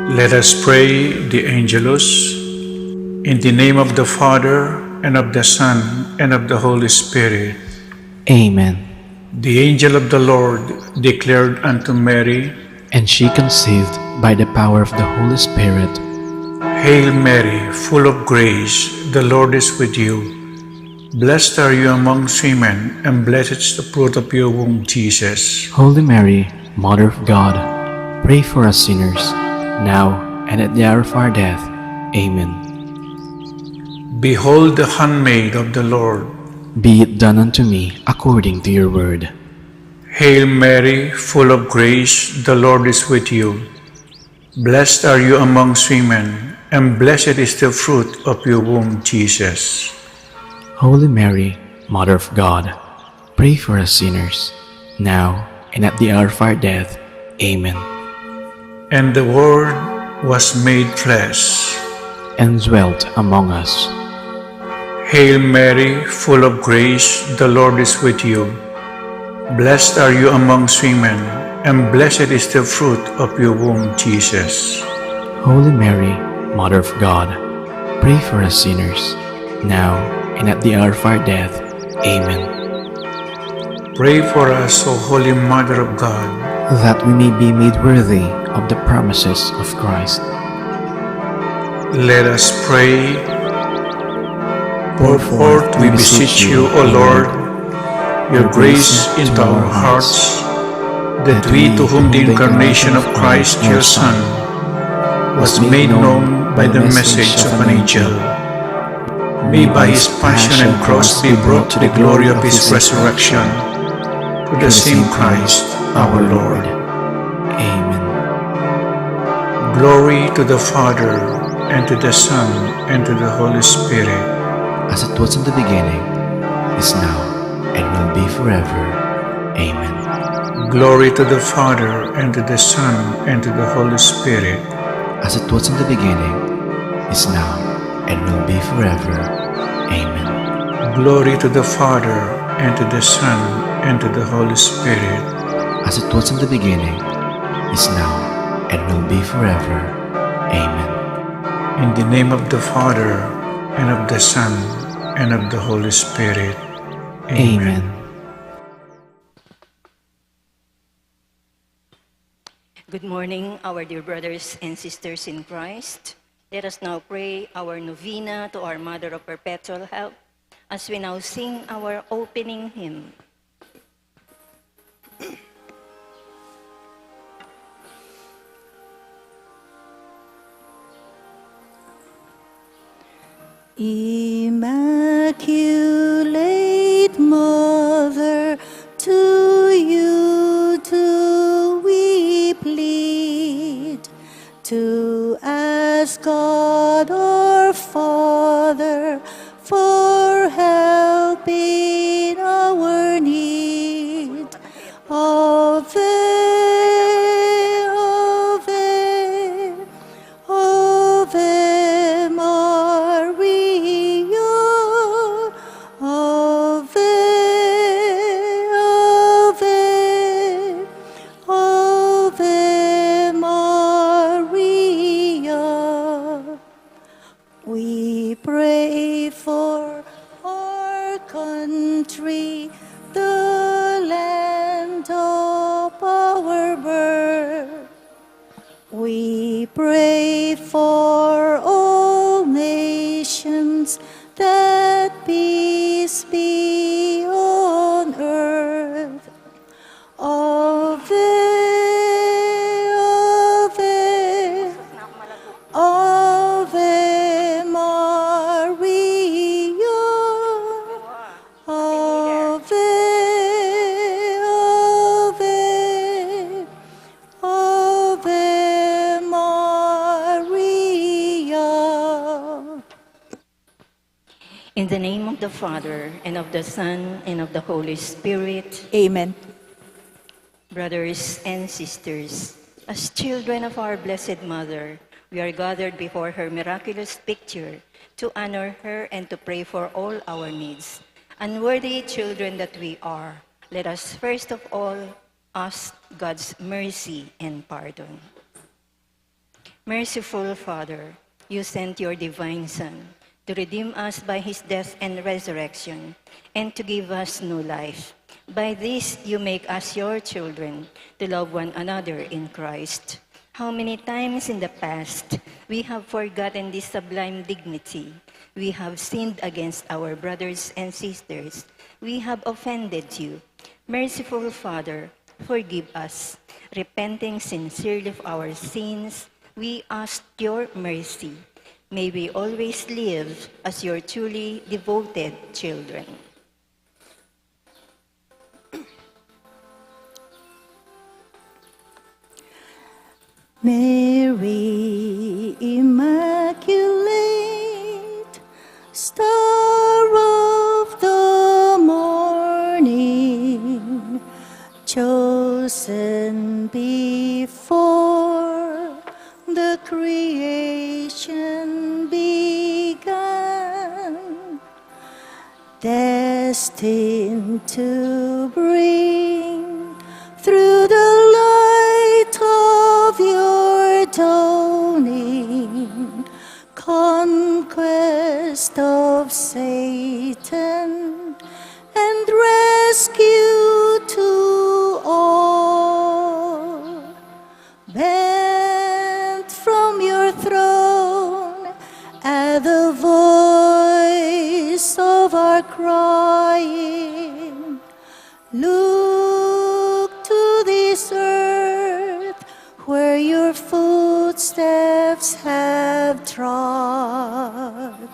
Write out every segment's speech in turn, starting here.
Let us pray the Angelus. In the name of the Father, and of the Son, and of the Holy Spirit. Amen. The angel of the Lord declared unto Mary, And she conceived by the power of the Holy Spirit. Hail Mary, full of grace, the Lord is with you. Blessed are you amongst women, and blessed is the fruit of your womb, Jesus. Holy Mary, Mother of God, pray for us sinners, now and at the hour of our death. Amen. Behold the handmaid of the Lord. Be it done unto me according to your word. Hail Mary, full of grace, the Lord is with you. Blessed are you amongst women, and blessed is the fruit of your womb, Jesus. Holy Mary, Mother of God, pray for us sinners, now and at the hour of our death. Amen. And the Word was made flesh, And dwelt among us. Hail Mary, full of grace, the Lord is with you. Blessed are you amongst women, and blessed is the fruit of your womb, Jesus. Holy Mary, Mother of God, pray for us sinners, now and at the hour of our death. Amen. Pray for us, O Holy Mother of God, That we may be made worthy of the promises of Christ. let us pray. Pour forth, we beseech you, O Lord, your grace into our hearts, that we, to whom the incarnation of Christ, your Son, was made known by the message of an angel, may by his passion and cross be brought to the glory of his resurrection, to the same Christ, our Lord. Amen. Glory to the Father, and to the Son, and to the Holy Spirit, As it was in the beginning, is now, and will be forever. Amen. glory to the Father, and to the Son, and to the Holy Spirit, As it was in the beginning, is now, and will be forever. Amen. glory to the Father, and to the Son, and to the Holy Spirit, As it was in the beginning, is now, and will be forever. Amen. in the name of the Father, and of the Son, and of the Holy Spirit. Amen. Good morning, our dear brothers and sisters in Christ. Let us now pray our novena to our Mother of Perpetual Help as we now sing our opening hymn. Immaculate Mother, to you do we plead, to ask God our Father for help in our need. Ave, Ave, Ave Maria, Ave, Ave, Ave Maria. We pray for our country, the land of our birth. We pray for all nations, that peace be on earth. Ave, Ave, Ave Maria, Ave, Ave, Ave Maria. In the name of the Father, and of the Son, and of the Holy Spirit. Amen. Brothers and sisters, as children of our Blessed Mother, we are gathered before her miraculous picture to honor her and to pray for all our needs. Unworthy children that we are, let us first of all ask God's mercy and pardon. Merciful Father, you sent your divine Son to redeem us by his death and resurrection, and to give us new life. By this you make us your children, to love one another in Christ. How many times in the past we have forgotten this sublime dignity. We have sinned against our brothers and sisters. We have offended you. Merciful Father, forgive us. Repenting sincerely of our sins, we ask your mercy. May we always live as your truly devoted children. Mary, Immaculate, Star of the morning, chosen before the creation began, destined to bring through the light of your dawning conquest of Satan and rescue to all. Bent from your throne at the voice of our crying, look to this earth where your footsteps have trod.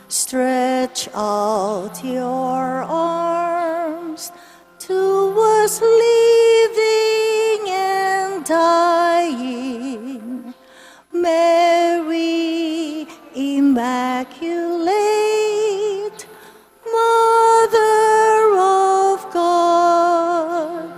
Stretch out your arms to us living and dying. Mary, Immaculate, Mother of God,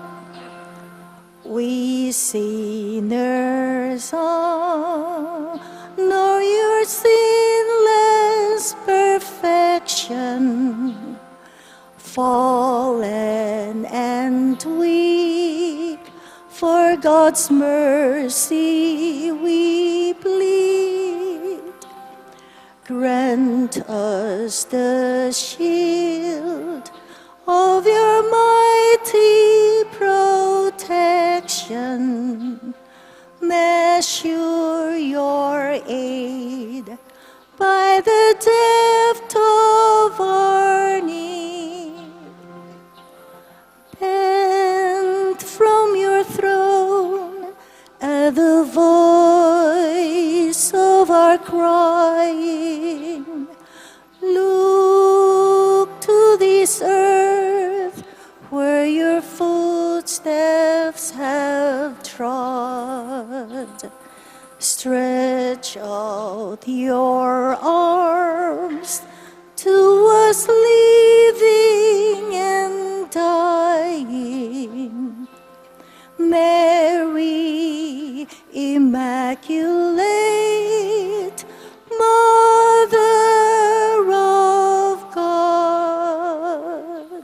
we sinners honor your sinless perfection, fallen and weak, for God's mercy we plead. Grant us the shield of your mighty protection. Measure your aid by the depth of our need. Bend from your throne at the voice of our crying. Look to this earth where your footsteps have trod. Stretch out your arms to us living and dying. Mary, Immaculate, Mother of God.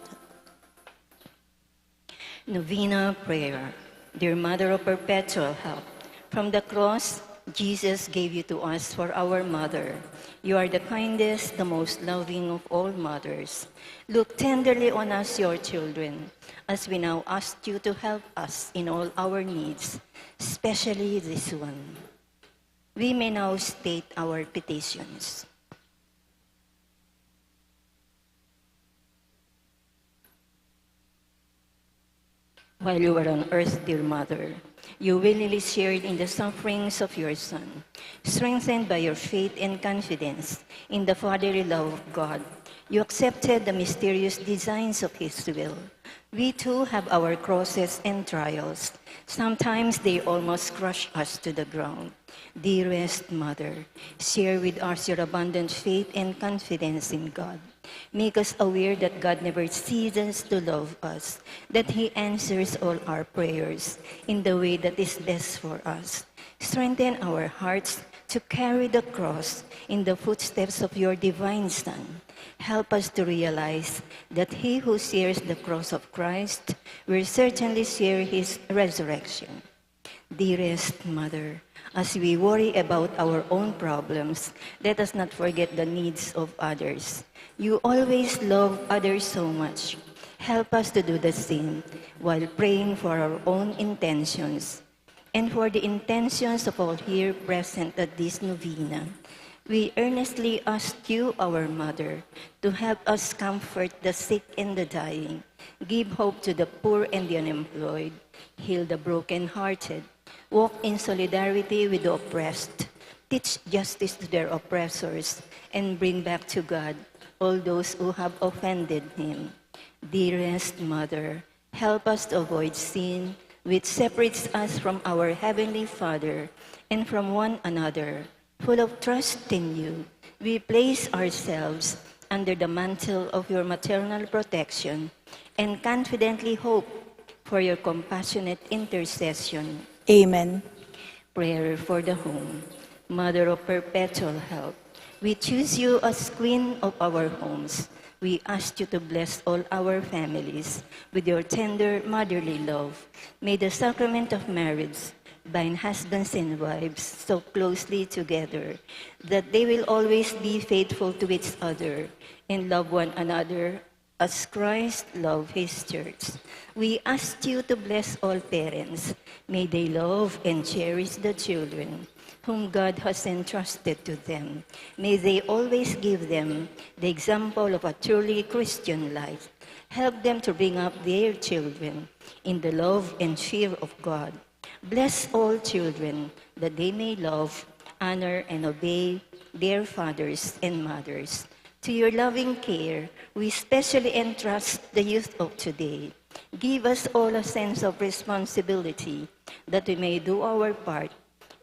Novena Prayer. Dear Mother of Perpetual Help, from the cross, Jesus gave you to us for our mother. You are the kindest, the most loving of all mothers. Look tenderly on us, your children, as we now ask you to help us in all our needs, especially this one. We may now state our petitions. While you were on earth, dear Mother, you willingly shared in the sufferings of your Son. Strengthened by your faith and confidence in the fatherly love of God, you accepted the mysterious designs of His will. We too have our crosses and trials. Sometimes they almost crush us to the ground. Dearest Mother, share with us your abundant faith and confidence in God. Make us aware that God never ceases to love us, that He answers all our prayers in the way that is best for us. Strengthen our hearts to carry the cross in the footsteps of your divine Son. Help us to realize that he who shares the cross of Christ will certainly share His resurrection. Dearest Mother, As we worry about our own problems, let us not forget the needs of others. You always love others so much. Help us to do the same while praying for our own intentions and for the intentions of all here present at this novena. We earnestly ask you, our Mother, to help us comfort the sick and the dying, give hope to the poor and the unemployed, heal the brokenhearted, walk in solidarity with the oppressed, teach justice to their oppressors, and bring back to God all those who have offended Him. Dearest Mother, help us to avoid sin, which separates us from our Heavenly Father and from one another. Full of trust in you, we place ourselves under the mantle of your maternal protection and confidently hope for your compassionate intercession. Amen. Prayer for the home. Mother of perpetual help, we choose you as Queen of our homes. We ask you to bless all our families with your tender motherly love. May the sacrament of marriage bind husbands and wives so closely together that they will always be faithful to each other and love one another as Christ loved His church. We ask you to bless all parents. May they love and cherish the children whom God has entrusted to them. May they always give them the example of a truly Christian life. Help them to bring up their children in the love and fear of God. Bless all children that they may love, honor, and obey their fathers and mothers. To your loving care, we specially entrust the youth of today. Give us all a sense of responsibility that we may do our part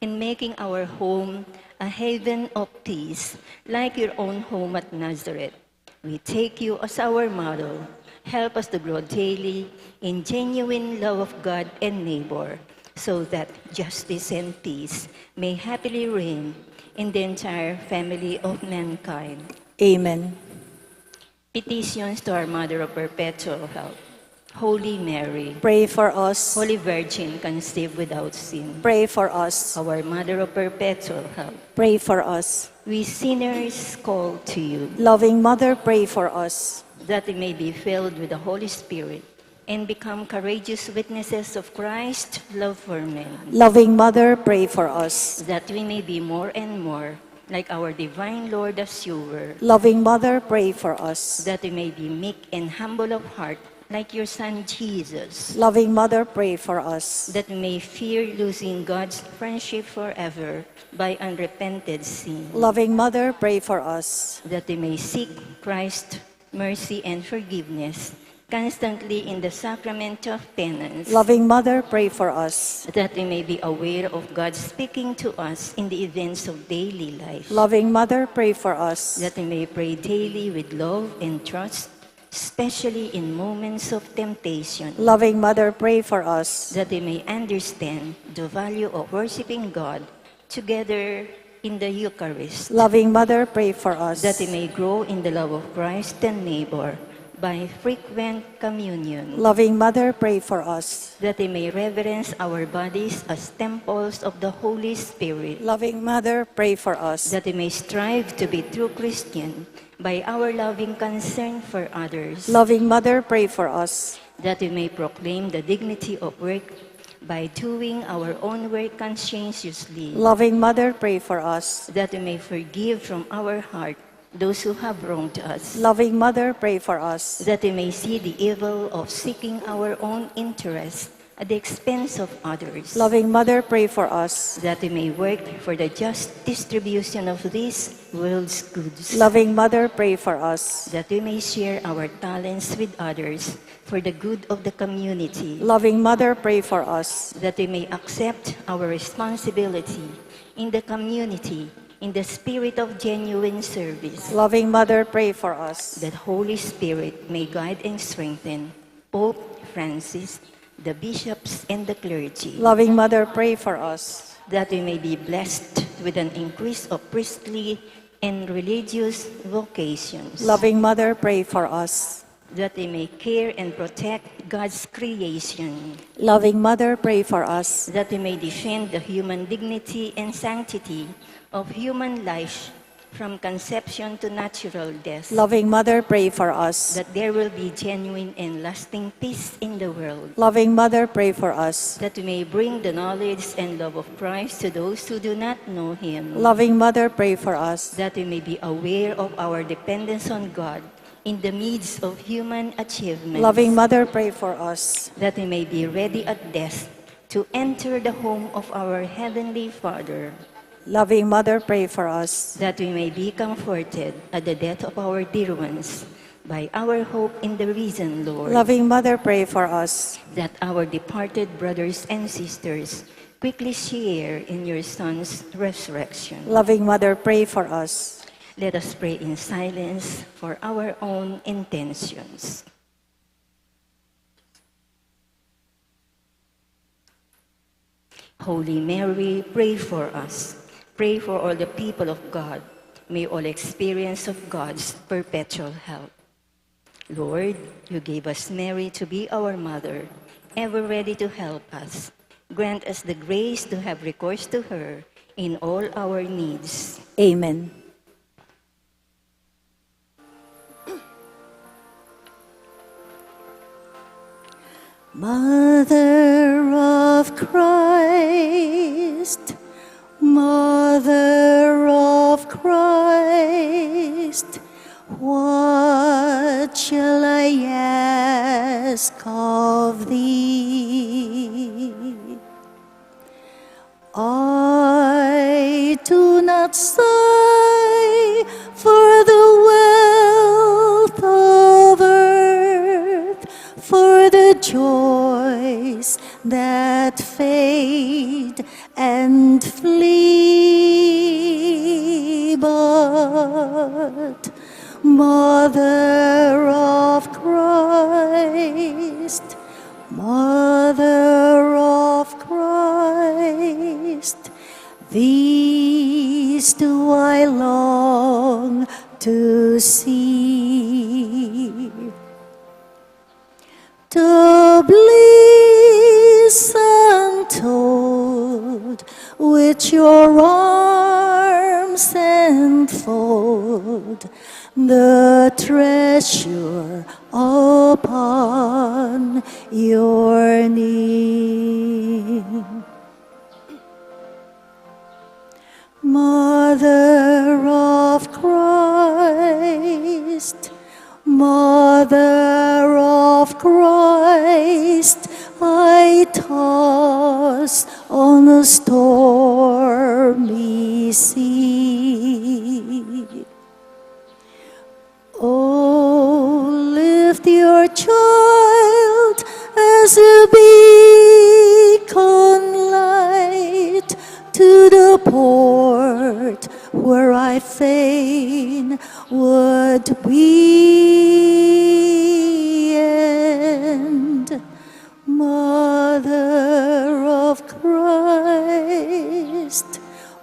in making our home a haven of peace, like your own home at Nazareth. We take you as our model. Help us to grow daily in genuine love of God and neighbor, so that justice and peace may happily reign in the entire family of mankind. Amen. Petitions to our Mother of Perpetual Help. Holy Mary, Pray for us. Holy Virgin, conceived without sin. Pray for us. Our Mother of Perpetual Help. Pray for us. We sinners call to you, Loving Mother, pray for us. that we may be filled with the Holy Spirit and become courageous witnesses of Christ's love for men, Loving Mother, pray for us. that we may be more and more like our divine Lord as you were, Loving Mother, pray for us. that we may be meek and humble of heart like your Son Jesus, Loving Mother, pray for us. that we may fear losing God's friendship forever by unrepented sin, Loving Mother, pray for us. that we may seek Christ's mercy and forgiveness constantly in the sacrament of penance, Loving Mother, pray for us. that we may be aware of God speaking to us in the events of daily life, Loving Mother, pray for us. that we may pray daily with love and trust, especially in moments of temptation, Loving Mother, pray for us. that we may understand the value of worshiping God together in the Eucharist, Loving Mother, pray for us. that we may grow in the love of Christ and neighbor by frequent communion, Loving Mother, pray for us. that we may reverence our bodies as temples of the Holy Spirit, Loving Mother, pray for us. that we may strive to be true Christian by our loving concern for others, Loving Mother, pray for us. that we may proclaim the dignity of work by doing our own work conscientiously, Loving Mother, pray for us. that we may forgive from our heart those who have wronged us, Loving Mother, pray for us. that we may see the evil of seeking our own interest at the expense of others, Loving Mother, pray for us. that we may work for the just distribution of this world's goods, Loving Mother, pray for us. that we may share our talents with others for the good of the community, Loving Mother, pray for us. that we may accept our responsibility in the community in the spirit of genuine service, Loving Mother, pray for us. that Holy Spirit may guide and strengthen Pope Francis, the bishops, and the clergy, Loving Mother, pray for us. that we may be blessed with an increase of priestly and religious vocations, Loving Mother, pray for us. that we may care and protect God's creation, Loving Mother, pray for us. that we may defend the human dignity and sanctity of human life from conception to natural death, Loving Mother, pray for us. that there will be genuine and lasting peace in the world, Loving Mother, pray for us. that we may bring the knowledge and love of Christ to those who do not know Him, Loving Mother, pray for us. that we may be aware of our dependence on God in the midst of human achievements, Loving Mother, pray for us. that we may be ready at death to enter the home of our Heavenly Father, Loving Mother, pray for us. that we may be comforted at the death of our dear ones by our hope in the risen Lord, Loving Mother, pray for us. that our departed brothers and sisters quickly share in your Son's resurrection. Loving Mother, pray for us. Let us pray in silence for our own intentions. Holy Mary, pray for us. Pray for all the people of God. May all experience of God's perpetual help. Lord, you gave us Mary to be our mother, ever ready to help us. Grant us the grace to have recourse to her in all our needs. Amen. Mother of Christ, Mother of Christ, what shall I ask of thee? I do not sigh for the wealth of earth, for the joys that fade and flee, but Mother of Christ, Mother of Christ, these do I long to see. The bliss untold which your arms enfold, the treasure upon your knee. Mother of Christ, Mother of Christ, I toss on a stormy sea. Oh, lift your child as a beacon light to the port where I fain would be. And Mother of Christ,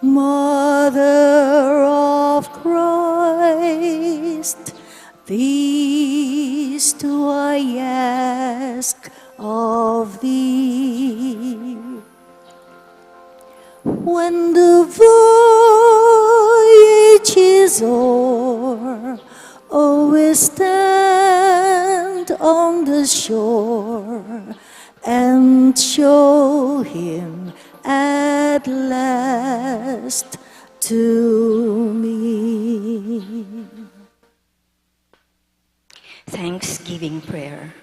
Mother of Christ, these do I ask of thee. When the voyage is o'er, always stand on the shore and show him at last to me. Thanksgiving prayer.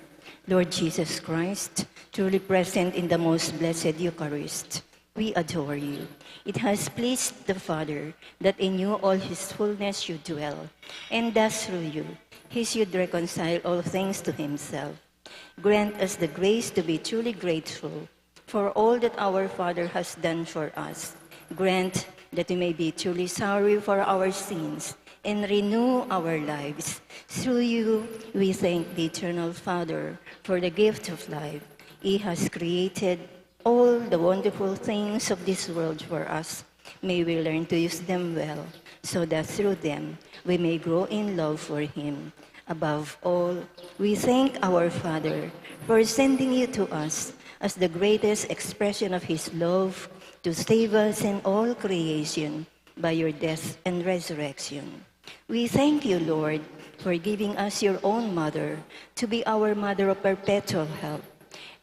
Lord Jesus Christ, truly present in the most blessed Eucharist, we adore you. It has pleased the Father that in you all his fullness should dwell, and thus through you he should reconcile all things to himself. Grant us the grace to be truly grateful for all that our Father has done for us. Grant that we may be truly sorry for our sins and renew our lives. Through you, we thank the Eternal Father for the gift of life. He has created all the wonderful things of this world for us. May we learn to use them well, so that through them we may grow in love for Him. Above all, we thank our Father for sending you to us as the greatest expression of his love to save us and all creation by your death and resurrection. We thank you, Lord, for giving us your own mother to be our mother of perpetual help.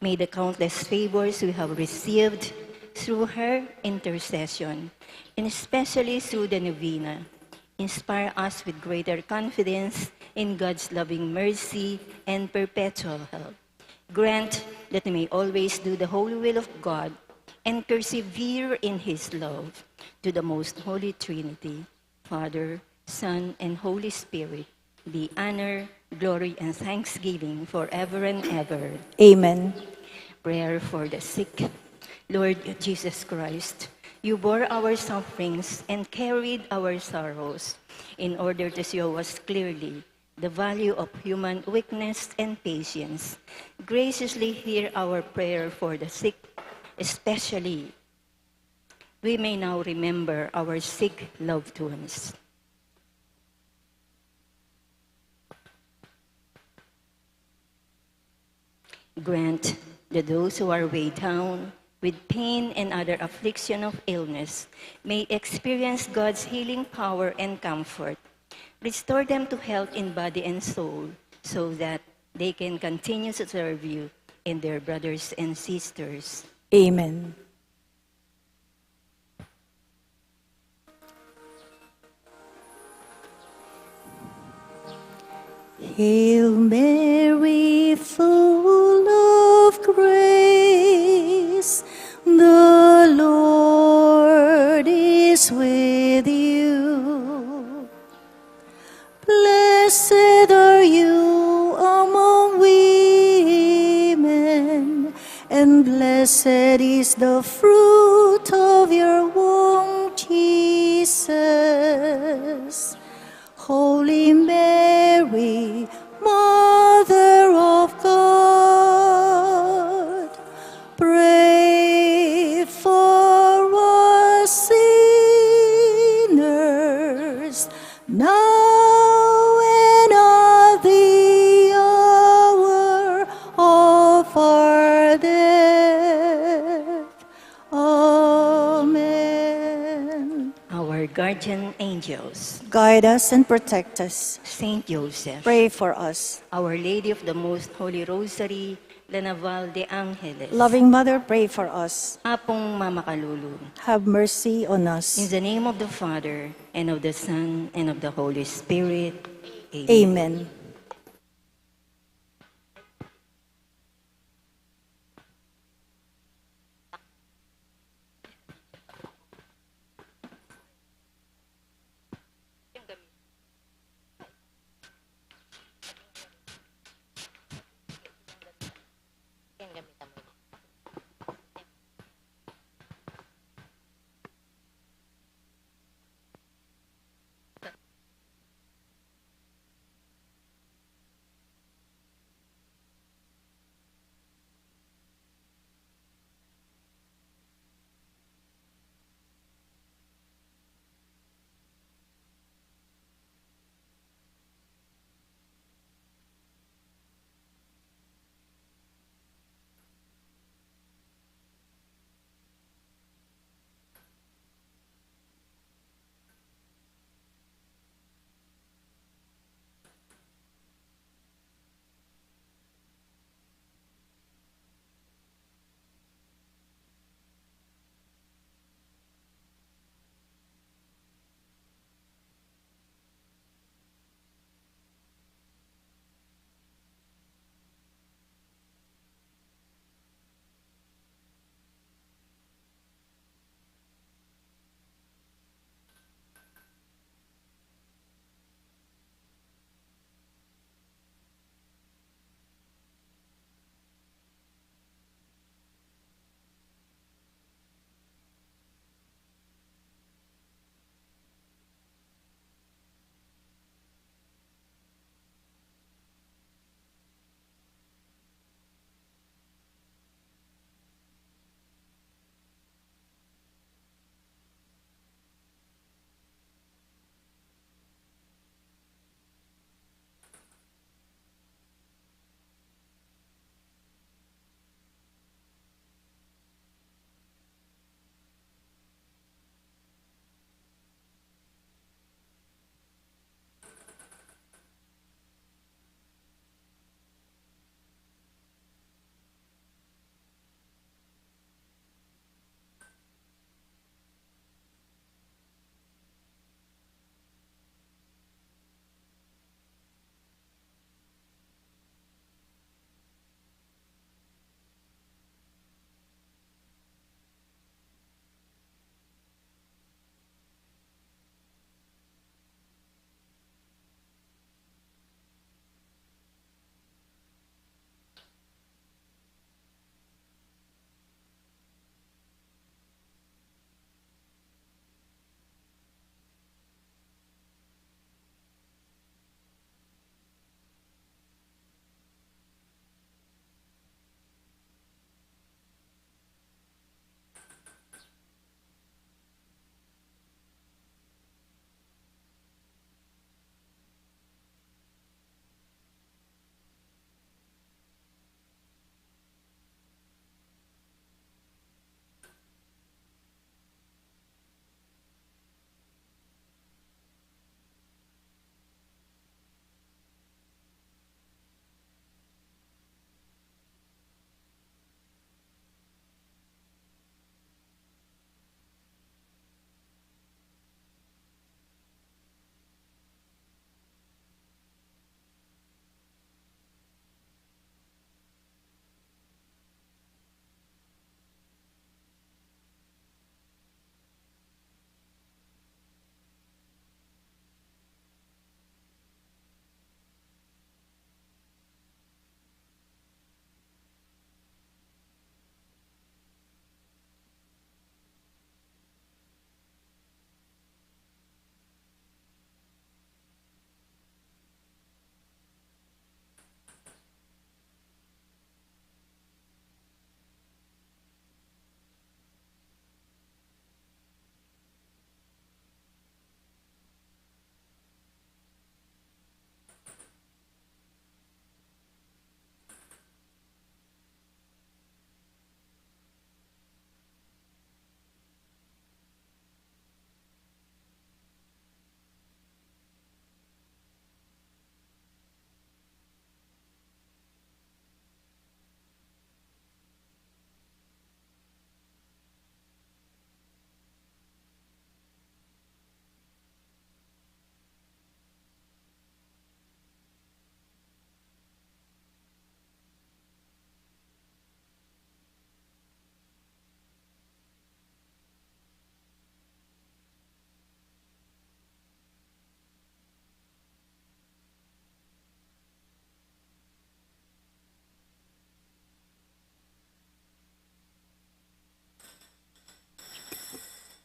May the countless favors we have received through her intercession, and especially through the novena, inspire us with greater confidence in God's loving mercy and perpetual help. Grant that we may always do the holy will of God and persevere in his love to the most holy Trinity, Father, Son, and Holy Spirit, be honor, glory, and thanksgiving forever and ever. Amen. Prayer for the sick. Lord Jesus Christ, you bore our sufferings and carried our sorrows in order to show us clearly the value of human weakness and patience. Graciously hear our prayer for the sick, especially we may now remember our sick loved ones. Grant that those who are weighed down with pain and other affliction of illness may experience God's healing power and comfort. Restore them to health in body and soul so that they can continue to serve you and their brothers and sisters. Amen. Hail Mary, full of grace, the Lord is with you. Blessed are you among women, and blessed is the fruit of your womb, Jesus. Holy Mary, Mother of God, pray for us sinners, now and at the hour of our death. Amen. Our guardian angels, Guide us and protect us. Saint Joseph, Pray for us. Our Lady of the Most Holy Rosary, La Naval de Angeles, Loving Mother, pray for us. Apong Mama Kalulu, Have mercy on in us. the name of the Father, and of the Son, and of the Holy Spirit. Amen. Amen.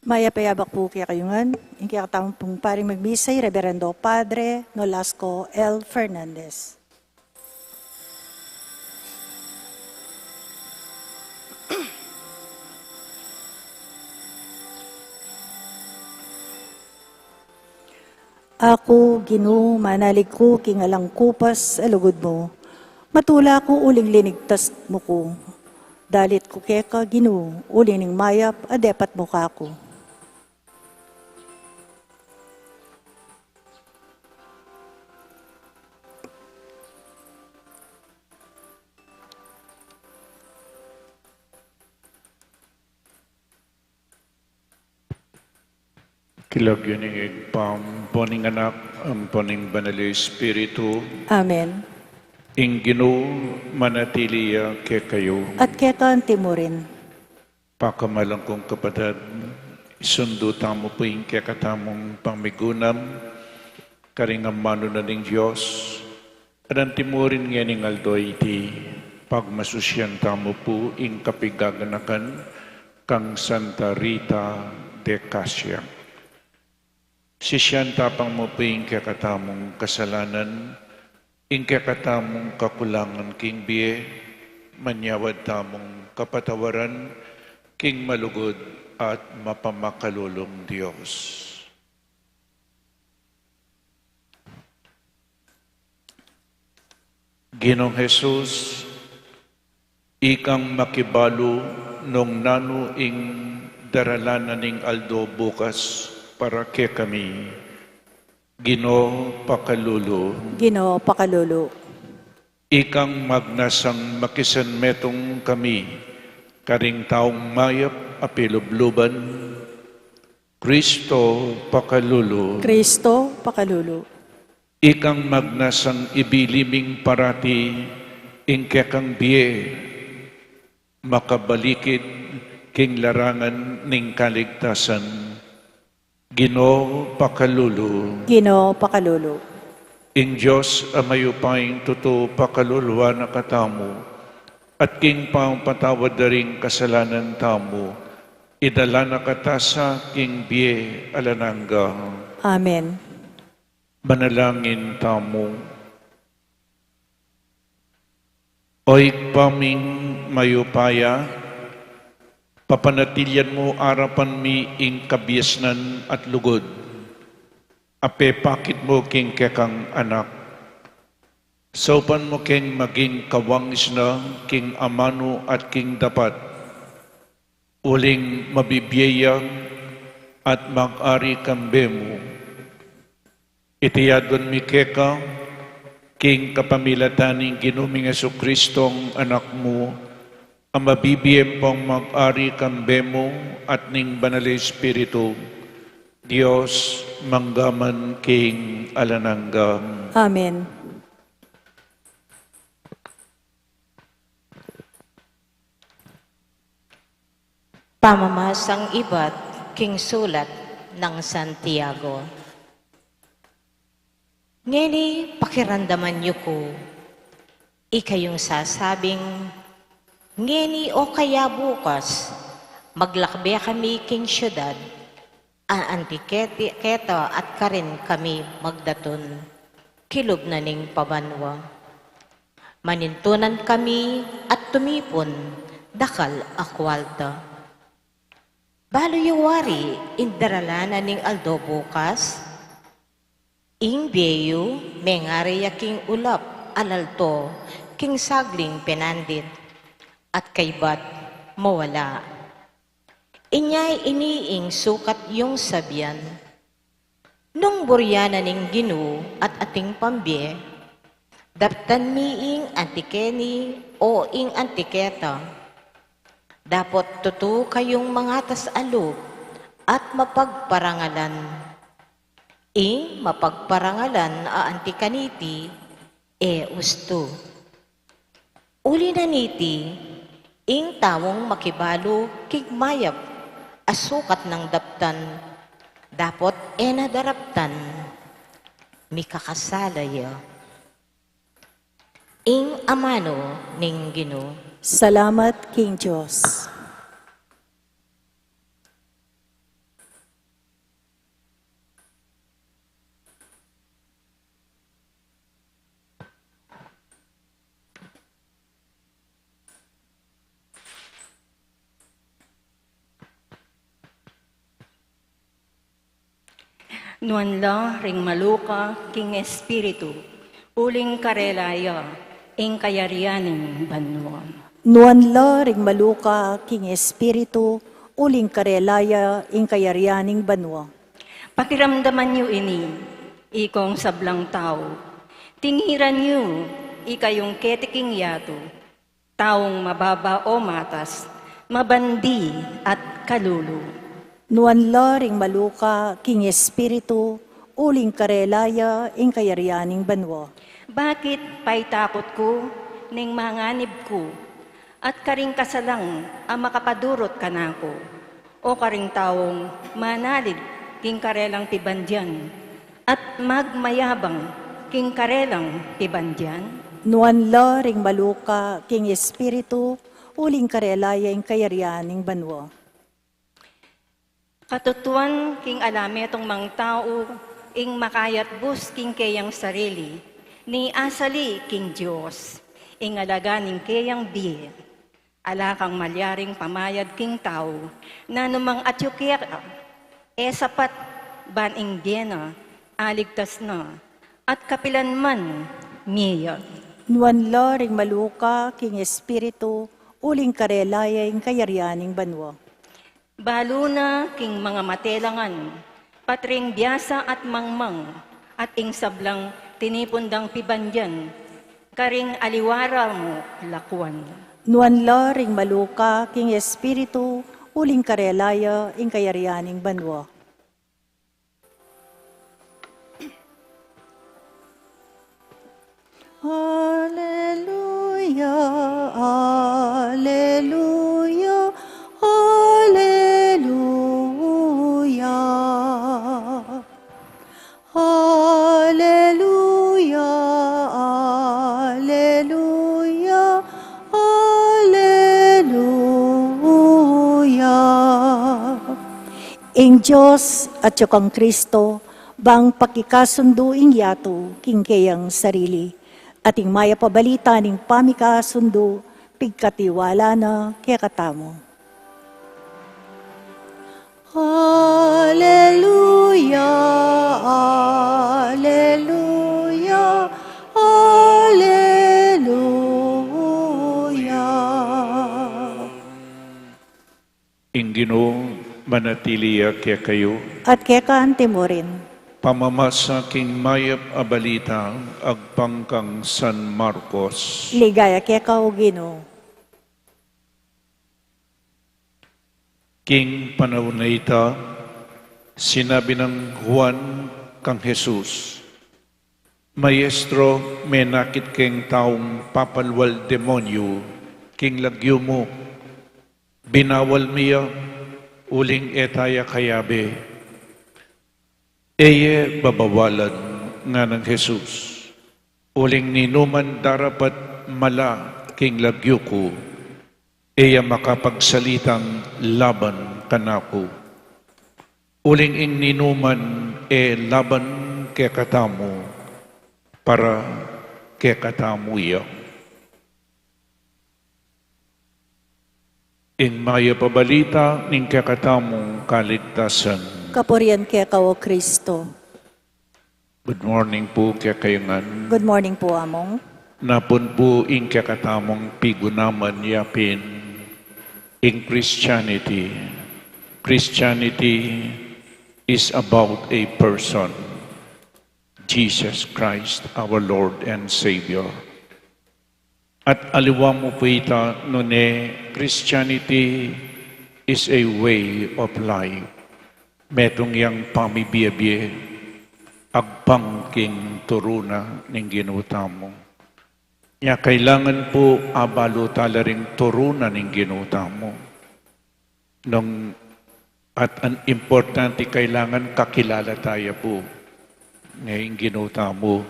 Maya payabak po kaya kayungan, yung kaya katawang pong paring magbisay, Reverendo Padre Nolasco L. Fernandez. Ako, Ginoo, manalig ko, kingalang kupas, alugod mo. Matula ko, uling linigtas mo ko. Dalit ko keka, Ginoo, uling ning mayap, adepat mo ka ko. Kilag yun yung igpam, poning anak, ang poning banali Espiritu, Amen. ing Ginoo manatiliya ke kayo. At keka mo rin. Pakamalang kong kapatid, isundo tamo po yung kakatamong pamigunam, karingam mano na ng Diyos, at ang timurin nga ng aldo iti, pagmasusyan tamo po yung kapigaganakan kang Santa Rita de Casia. Sisyan tapang mo po yung kakatamong kasalanan, yung kakatamong kakulangan king biye, manyawad tamong kapatawaran, king malugod at mapamakalulong Diyos. Ginong Jesus, ikang makibalo nung nano ing daralanan ning aldo bukas para ke kami. Ginoo pakalulo, Ginoo, pakalulu. ikang magnasang makisanmetong kami, karing taong mayap apilubluban, Kristo pakalulo, Kristo, pakalulu. ikang magnasang ibiliming parati, ingkekang biye, makabalikid king larangan ning kaligtasan, Ginoo pakalulo, Ginoo, pakalulu. ing Diyos amayupayng tuto pakaluluwa na katamo, at king pang patawad na ring kasalanan tamo, idala na katasa king biye alanangga. Amen. Manalangin tamo. Oy paming mayupaya, papanatilyan mo arapan mi ing kabiasnan at lugod. Ape pakit mo king kekang anak. Sopan mo king maging kawangis na king amano at king dapat. Uling mabibiyayang at mag-ari kambe mo. Itiyadon mi keka, king kapamilataning ginuming Jesukristong anak mo, ang mabibiyem pong mag-ari kambe mo at ning banal Espiritu, Diyos manggaman king alananggang. Amen. Pamamasang iba't king sulat ng Santiago. Ngeni pakiramdaman niyo ko, ikayong sasabing, ngeni o kaya bukas, maglakbe kami king syudad, ang antiketo at karin kami magdaton, kilob na ning pabanwa. Manintunan kami at tumipon, dakal akwalta. Balo yuwari, indaralana ning aldo bukas, ing beyo, mengari king ulap, alalto, king sagling penandit, at kaybat, mawala. Inyay iniing sukat yung sabyan. Nung buryana ning Ginoo at ating pambye, daptan miing antikeni o ing antiketa, dapat tuto kayong mga tasalog at mapagparangalan. Ing mapagparangalan a antikaniti e usto. Uli na niti, ing tawong makibalo kigmayap asukat ng daptan, dapat nadaraptan, mikakasalaya. Ing amano ning Ginoo. Salamat, King Diyos. Nuanla ring maluka king espiritu, uling karelaya, ing kayarianing banwa. Nuanla ring maluka king espiritu, uling karelaya ing kayarianing banwa. Pakiramdaman niyo ini, ikong sablang tao. Tingiran niyo, ikayong ketiking yato. Taong mababa o matas, mabandi at kalulu. Nuanla ring maluka king espiritu, uling karelaya ing kayarianing banwa. Bakit pa'y takot ko, ning manganib ko, at karing kasalang ang makapadurot kanako, o karing taong manalig king karelang pibandyan, at magmayabang king karelang pibandyan? Nuanla ring maluka king espiritu, uling karelaya ing kayarianing banwa. Katutuan king alami itong mang tao, ing makayat bus king kayang sarili, ni asali king Diyos, ing alaganing kayang bir. Alakang malyaring pamayad king tao, na numang atyukir, sapat ban ing diena, aligtas na, at kapilan man, miya. Nuanla ring maluka king espiritu, uling karelaya ing kayarianing banwa. Balo na king mga matelangan, patring biyasa at mangmang, at ing sablang tinipundang pibandyan, karing aliwara mo lakwan. Nuanla ring maluka king espiritu, uling karelaya ing kayarianing banwa. Alleluia, alleluia, alleluia. Alleluia, alleluia, alleluia. Ing Diyos at yung Kristo, bang pakikasunduing yato, king kayang sarili, at ing maya pabalita ning pamikasundo, pigkatiwala na kaya katamo. Alleluia, alleluia, alleluia. Ingino, manatiliya kaya kayo, At kaya kaante mo rin, pamamasa king mayap abalita, agpangkang San Marcos. ligaya kaya kaugino. King panahon na ita, sinabi ng Juan kang Jesus, Maestro, may nakit keng taong papalwal demonyo, king lagyo mo, binawal miya, uling etaya kayabe. Eye babawalan nga ng Jesus, uling ninuman darapat mala king lagyo ko, iya makapagsalitang laban kanako. Uling ing ninuman laban ke katamo para ke katamo iya. Ing maya pabalita ning ke katamong kaligtasan. Kapurian kaya ka o Kristo. Good morning po kaya kayangan. Good morning po, Among. Napun po ing ke katamong pigunaman yapin in Christianity. Christianity is about a person, Jesus Christ, our Lord and Savior. At aliwa mo po ita, nune, Christianity is a way of life. Metong yang pamibiyabye, agpangking turuna ning ginutamo. Nya kailangan po abalo talaring turunan ning ginutamo. At ang importante, kailangan kakilala tayo po ngayong ginutamo.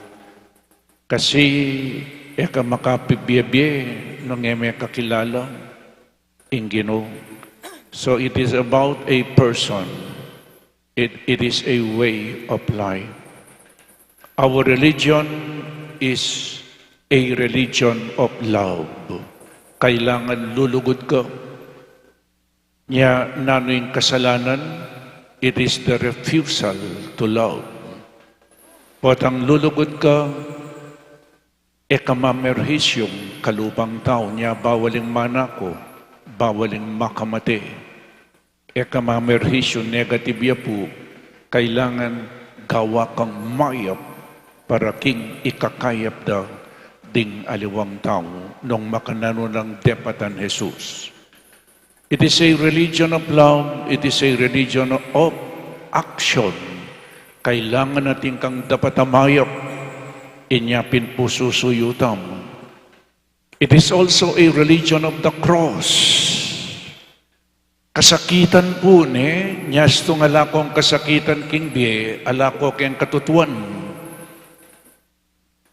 Kasi eka makapibiyabye nung may kakilala ing gino. So it is about a person. It is a way of life. Our religion is a religion of love. Kailangan lulugod ka. Nya nano'y kasalanan, It is the refusal to love. Potang lulugod ka, kamamerhisyong kalupang tao niya, bawaling manako, bawaling makamate. Kamamerhisyo negatibya po, kailangan gawa kang mayap para king ikakayap da ding aliwang tao nung makanano ng depatan Jesus. It is a religion of love, it is a religion of action. Kailangan natin kang dapat amayap, inyapin po susuyutam. It is also a religion of the cross. Kasakitan po ni, nyasto nga lakong kasakitan king biye, alako keng katutuan.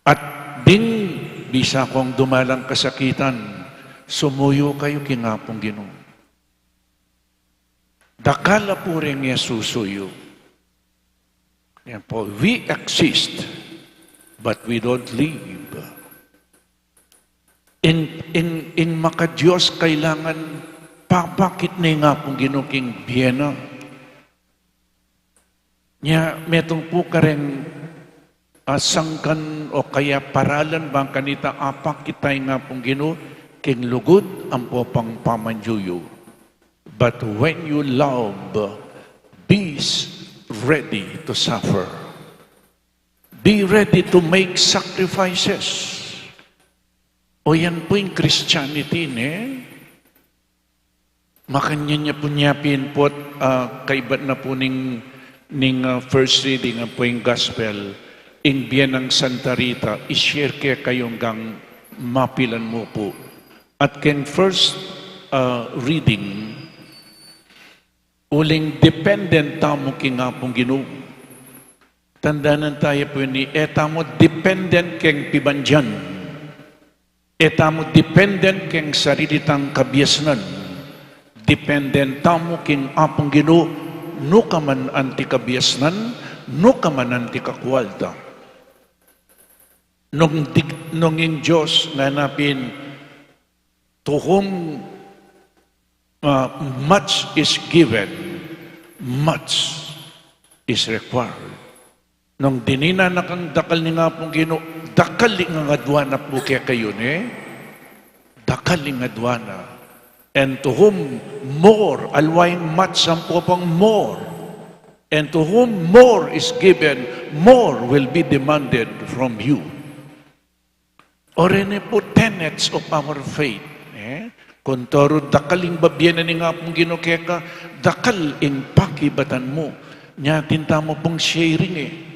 At ding bisa kong dumalang kasakitan, sumuyo kayo kingapong Ginoo. Dakala po rin niya susuyo. Yan po, we exist, but we don't live. In makadiyos, kailangan papakit na nga pong ginuking Vienna. Nya, metong po ka rin sangkan o kaya paralan bang kanita apak kitay nga pong gino king lugod ang po pang pamanjuyo. But when you love, be ready to suffer. Be ready to make sacrifices. O yan po yung Christianity, makanya niya po niyapin po kaibat na po ning first reading po yung gospel, ing biyan ng Santa Rita, ishare kaya kayong gang mapilan mo po. At ken first reading, uling dependent tamo kingapong Ginoo. Tandaanan tayo po ni, etamo dependent keng pibanjan. Etamo dependent keng sarili tang kabiasnan. Dependent tamo king apong Ginoo, no ka man anti kabiasnan, no ka man anti kakwalta. Nung yung Diyos nga napin, to whom much is given, much is required. Nung dinina na kang dakal ni nga pong Ginoo, dakal nga adwana po kaya kayo dakal nga adwana. And to whom more, alwain much ang po pang more. And to whom more is given, more will be demanded from you. O rin po tenets of our faith. Kung toro dakaling babyan na nga pong ginukeka, dakal ing pakibatan mo. Nyatin tamo pong sharing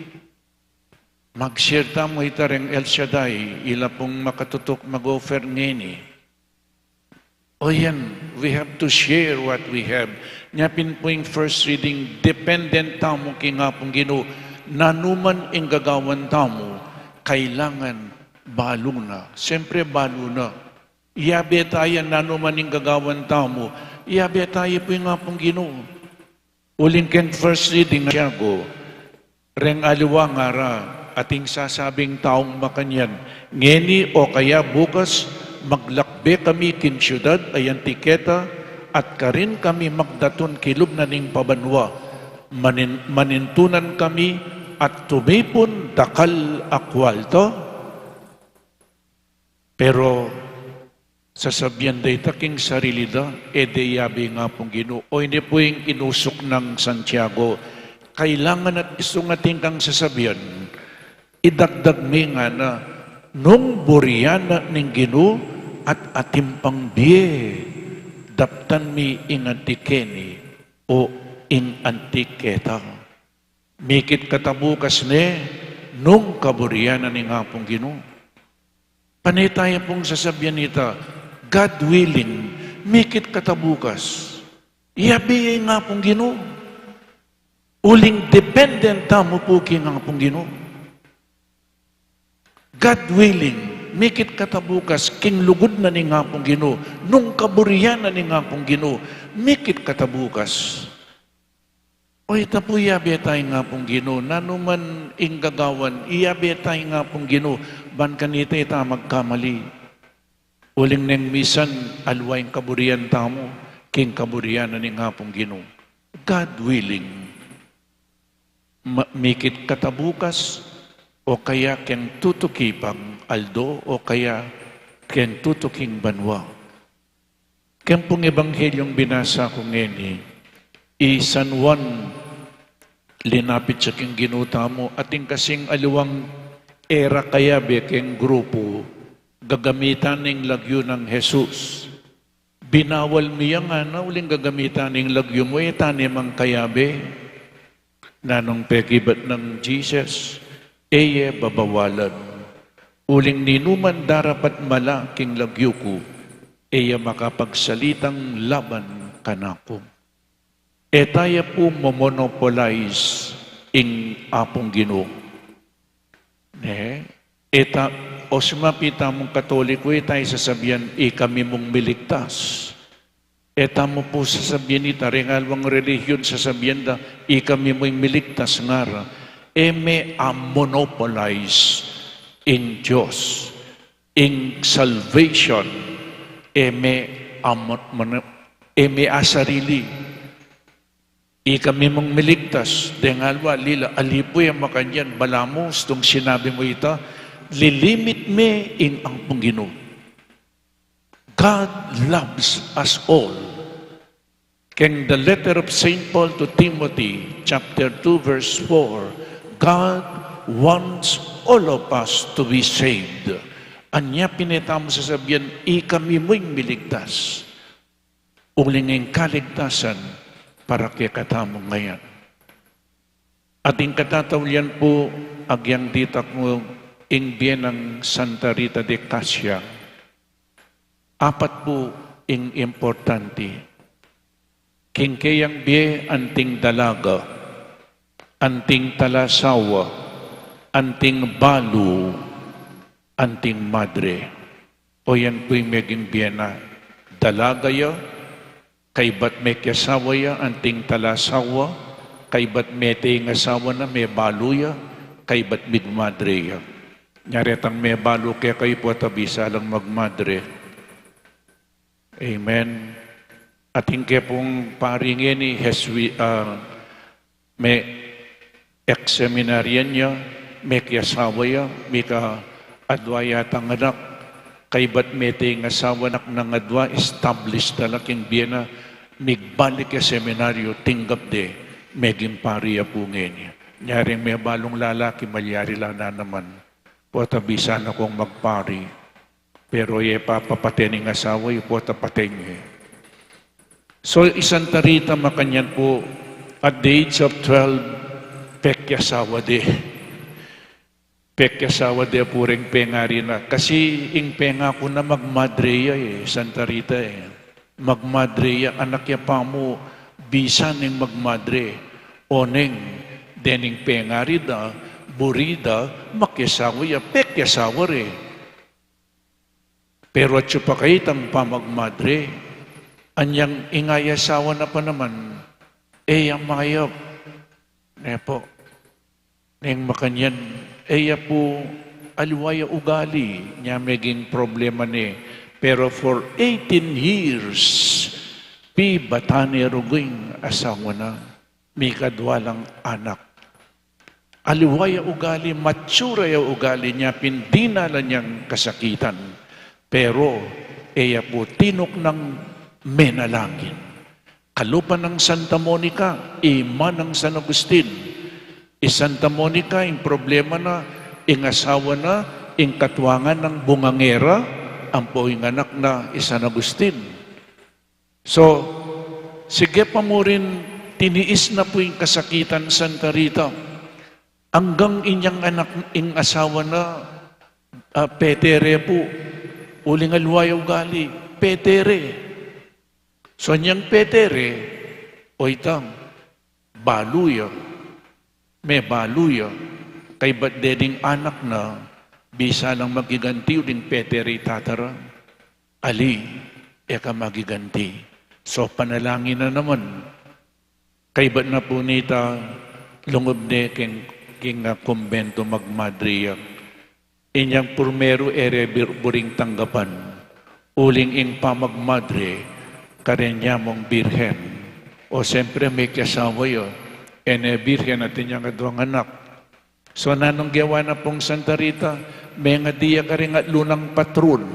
Mag-share tamo itareng El Shaddai, ila pong makatutok mag-offer ngeni. O yan, we have to share what we have. Nyapin po yung first reading, dependent tamo nga pong Ginoo, nanuman ing gagawan tamo, kailangan balo na. Siyempre balo na. Iyabe tayo nanuman ing gagawan tamo, iyabe tayo po nga pong Ginoo. Uling keng first reading na Tiago, reng aliwang ara, ating sasabing taong makanyan, ngeni o kaya bukas, maglakbe kami kin syudad ayan tiketa, at karin kami magdaton kilub na ning pabanwa, manintunan kami at tumipon dakal akwalto. Pero sasabihan day taking sarili da, yabi nga pong Ginoo. O hindi po yung inusok ng Santiago, kailangan at gusto natin kang sasabihan, idagdag mi nga na nung buryana ning Ginoo at atimpang biye daptan mi ing antikeni o ing antiketa. Mikit katabukas nung kaburyana ning hapong Ginoo. Panay tayo pong sasabihan nita, God willing, mikit katabukas. Iyabi nga pong Ginoo. Uling dependent tamo po king nga pong Ginoo. God willing, mikit katabukas, king lugod na ni nga pong Ginoo, nung kaburiyan na ni nga pong Ginoo, mikit katabukas. O ita po iyabi tayo nga pong Ginoo, nanuman ing gagawan, iyabi tayo nga pong Ginoo, ban kanita ita magkamali. Uling neng misan, alwayng kaburiyan tamo, king kaburiyan na ni nga pong Ginoo. God willing, mikit katabukas, o kaya ken tutukipang aldo, o kaya ken tutuking banwa. Ken pong ebanghelyong binasa ko ngayon, San Juan, linapit siya king ginuta mo, ating kasing aliwang era kaya bekeng grupo, gagamitan ng lagyo ng Jesus. Binawal miya nga na uling gagamitan ng lagyo mo, tanim ang kayabe, nanong pekibat ng Jesus, babawalan. Uling ninuman darapat malaking lagyo ko, makapagsalitang laban kanako. Tayo po momonopolize ing apong Ginoo. O sumapita mong Katoliko, tayo sasabihan, kami mong miligtas. Mo po sasabihan ita, rengalwang relihiyon sasabihan da, kami mong miligtas nga. May monopolize in Diyos, in salvation, may asarili. Kami mong miligtas, dengalwa, lila, alipoy ang makanyan, balamos, itong sinabi mo ita, lilimit me in ang Panginoon. God loves us all. King the letter of St. Paul to Timothy, chapter 2, verse 4, God wants all of us to be saved. Anya pinita mo sasabihan, kami mo'y miligtas. Uling ang kaligtasan para kay katamong ngayon. Ating katatawlian po, agyang ditak mo, ingbiyan ng Santa Rita de Casia. Apat po ing importante. Kingkayang biye anting dalaga, anting talasawa, anting balu, anting madre. O yan po'y meging biye na dalaga ya, kay ba't may kasawa ya, anting talasawa, kay ba't may ting asawa na may balu ya, kay ba't madre ya. Nyaretang may balu kaya kayo po tabisa lang magmadre. Amen. At hingke pong paringin ni may ex-seminaryan niya, may kiyasawa ya, may ka-adwa yatang anak, kay ba't may ting asawa nak ng adwa, established talaking biyena, migbalik ya seminaryo, tinggap de, meging pariya po ngayon. Nyaring may balong lalaki, malyari lang na naman. Potabisa na kong magpari. Pero papapatay ng asawa, potapatay niya. So, isang tarita makanyan po, at the age of 12, pekyasawa de. Pekyasawa de po rin pengari na. Kasi ing penga ko na magmadreya Santa Rita Magmadreya, anak ya pa mo, bisan ng magmadre. Oneng, dening pengari da, burida, makyasawa ya, pekyasawa re. Pero at pa kayo tang pamagmadre, anyang ingayasawa na pa naman, ang mayap. Po, neng makanyan, po, aliwaya ugali, niya meging problema ni. Pero for 18 years, batani ruging asawa na, may kadwalang anak. Aliwaya ugali, matsura ya ugali niya, pindinala niyang kasakitan. Pero, po, tinok ng menalangin. Kalupan ng Santa Monica, ima ng San Agustin. Santa Monica, yung problema na, asawa na, katwangan ng bungangera, ang poing anak na San Agustin. So, sige pa mo rin, tiniis na po yung kasakitan Santa Rita. Hanggang inyang anak, asawa na, petere po, uling alwaya ugali, petere. So, niyang petere, o itang, baluya, may baluya, kay ba't deding anak na, bisa lang magiganti, uling petere tatara, ali, ka magiganti. So, panalangin na naman, kay ba't na po nita, lungob de, king kumbento magmadriya, inyang purmero buring tanggapan, uling ing pamagmadre, karenya mong birhen. O siyempre may kasawa yun, ene birhen natin yung adwang anak. So nanong gawa na pong Santa Rita, may nga diya ka rin at lunang patron.